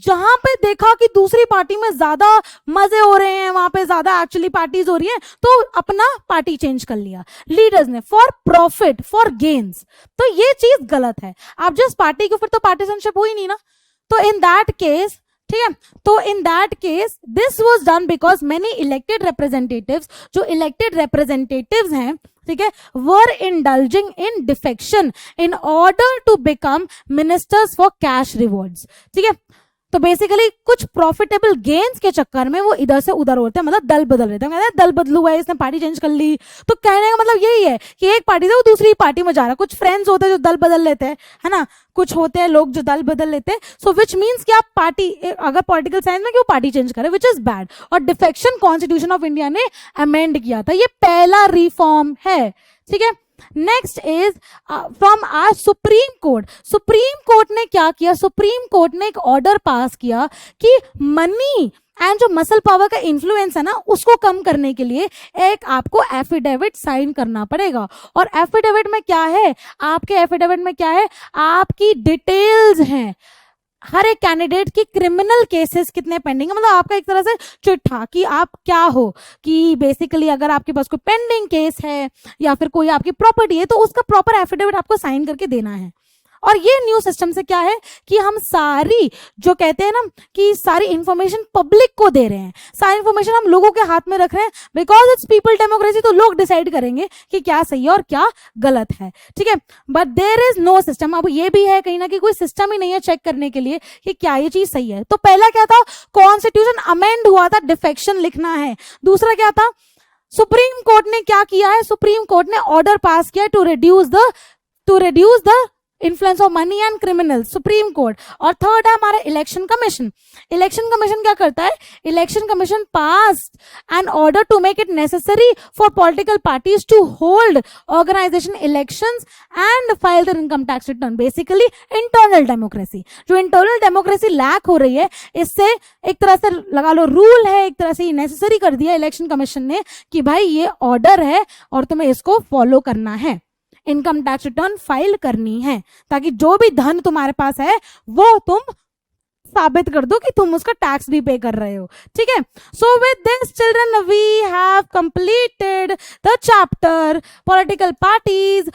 जहां पे देखा कि दूसरी पार्टी में ज्यादा मजे हो रहे हैं, वहां पे ज्यादा एक्चुअली पार्टीज हो रही हैं, तो अपना पार्टी चेंज कर लिया लीडर्स ने, फॉर प्रॉफिट, फॉर गेन्स। तो ये चीज गलत है। आप जिस पार्टी के, फिर तो पार्टीशनशिप हो ही नहीं ना। तो इन दैट केस, ठीक है, तो in that case this was done because many elected representatives, जो इलेक्टेड रिप्रेजेंटेटिव्स हैं, ठीक है, were indulging in defection in order to become ministers for cash rewards. ठीक है, तो बेसिकली कुछ प्रॉफिटेबल गेन्स के चक्कर में वो इधर से उधर होते हैं, मतलब दल बदल रहे थे। कहते हैं दल बदलू है, इसने पार्टी चेंज कर ली। तो कहने का मतलब यही है कि एक पार्टी से वो दूसरी पार्टी में जा रहा है। कुछ फ्रेंड्स होते हैं जो दल बदल लेते हैं, है ना, कुछ होते हैं लोग जो दल बदल लेते हैं। सो विच मीन्स कि आप पार्टी, अगर पॉलिटिकल साइंस में, कि वो पार्टी चेंज करे, विच इज बैड। और डिफेक्शन कॉन्स्टिट्यूशन ऑफ इंडिया ने अमेंड किया था, ये पहला रिफॉर्म है। ठीक है, next is from our supreme court. Supreme court ने क्या किया, सुप्रीम कोर्ट ने एक ऑर्डर पास किया कि मनी एंड जो मसल पावर का इन्फ्लुएंस है ना, उसको कम करने के लिए एक आपको एफिडेविट साइन करना पड़ेगा। और एफिडेविट में क्या है, आपके एफिडेविट में क्या है, आपकी डिटेल्स हैं, हर एक कैंडिडेट की क्रिमिनल केसेस कितने पेंडिंग है, मतलब आपका एक तरह से चिट्ठा कि आप क्या हो, कि बेसिकली अगर आपके पास कोई पेंडिंग केस है या फिर कोई आपकी प्रॉपर्टी है, तो उसका प्रॉपर एफिडेविट आपको साइन करके देना है। और ये न्यू सिस्टम से क्या है कि हम सारी, जो कहते हैं ना कि सारी इंफॉर्मेशन पब्लिक को दे रहे हैं, सारी इंफॉर्मेशन हम लोगों के हाथ में रख रहे हैं, बिकॉज इट्स पीपल डेमोक्रेसी। तो लोग डिसाइड करेंगे कि क्या सही है और क्या गलत है। ठीक है, but there is no system. अब ये भी है कहीं ना कहीं कोई सिस्टम ही नहीं है चेक करने के लिए कि क्या ये चीज सही है। तो पहला क्या था, कॉन्स्टिट्यूशन अमेंड हुआ था, डिफेक्शन लिखना है। दूसरा क्या था, सुप्रीम कोर्ट ने क्या किया है, सुप्रीम कोर्ट ने ऑर्डर पास किया to reduce the influence of money and criminal, supreme court. और थर्ड है हमारा इलेक्शन कमीशन। इलेक्शन कमीशन क्या करता है, election commission pass an order to make it necessary for political parties to hold organisation elections and file their income tax return. Basically internal democracy, जो इंटरनल डेमोक्रेसी लैक हो रही है, इससे एक तरह से लगा लो रूल है, एक तरह से नेसेसरी कर दिया इलेक्शन कमीशन ने कि भाई ये ऑर्डर है और तुम्हें इसको फॉलो करना है, इनकम टैक्स रिटर्न फाइल करनी है, ताकि जो भी धन तुम्हारे पास है वो तुम साबित कर दो कि तुम उसका टैक्स भी पे कर रहे हो। ठीक है, so with this children we have completed the chapter political parties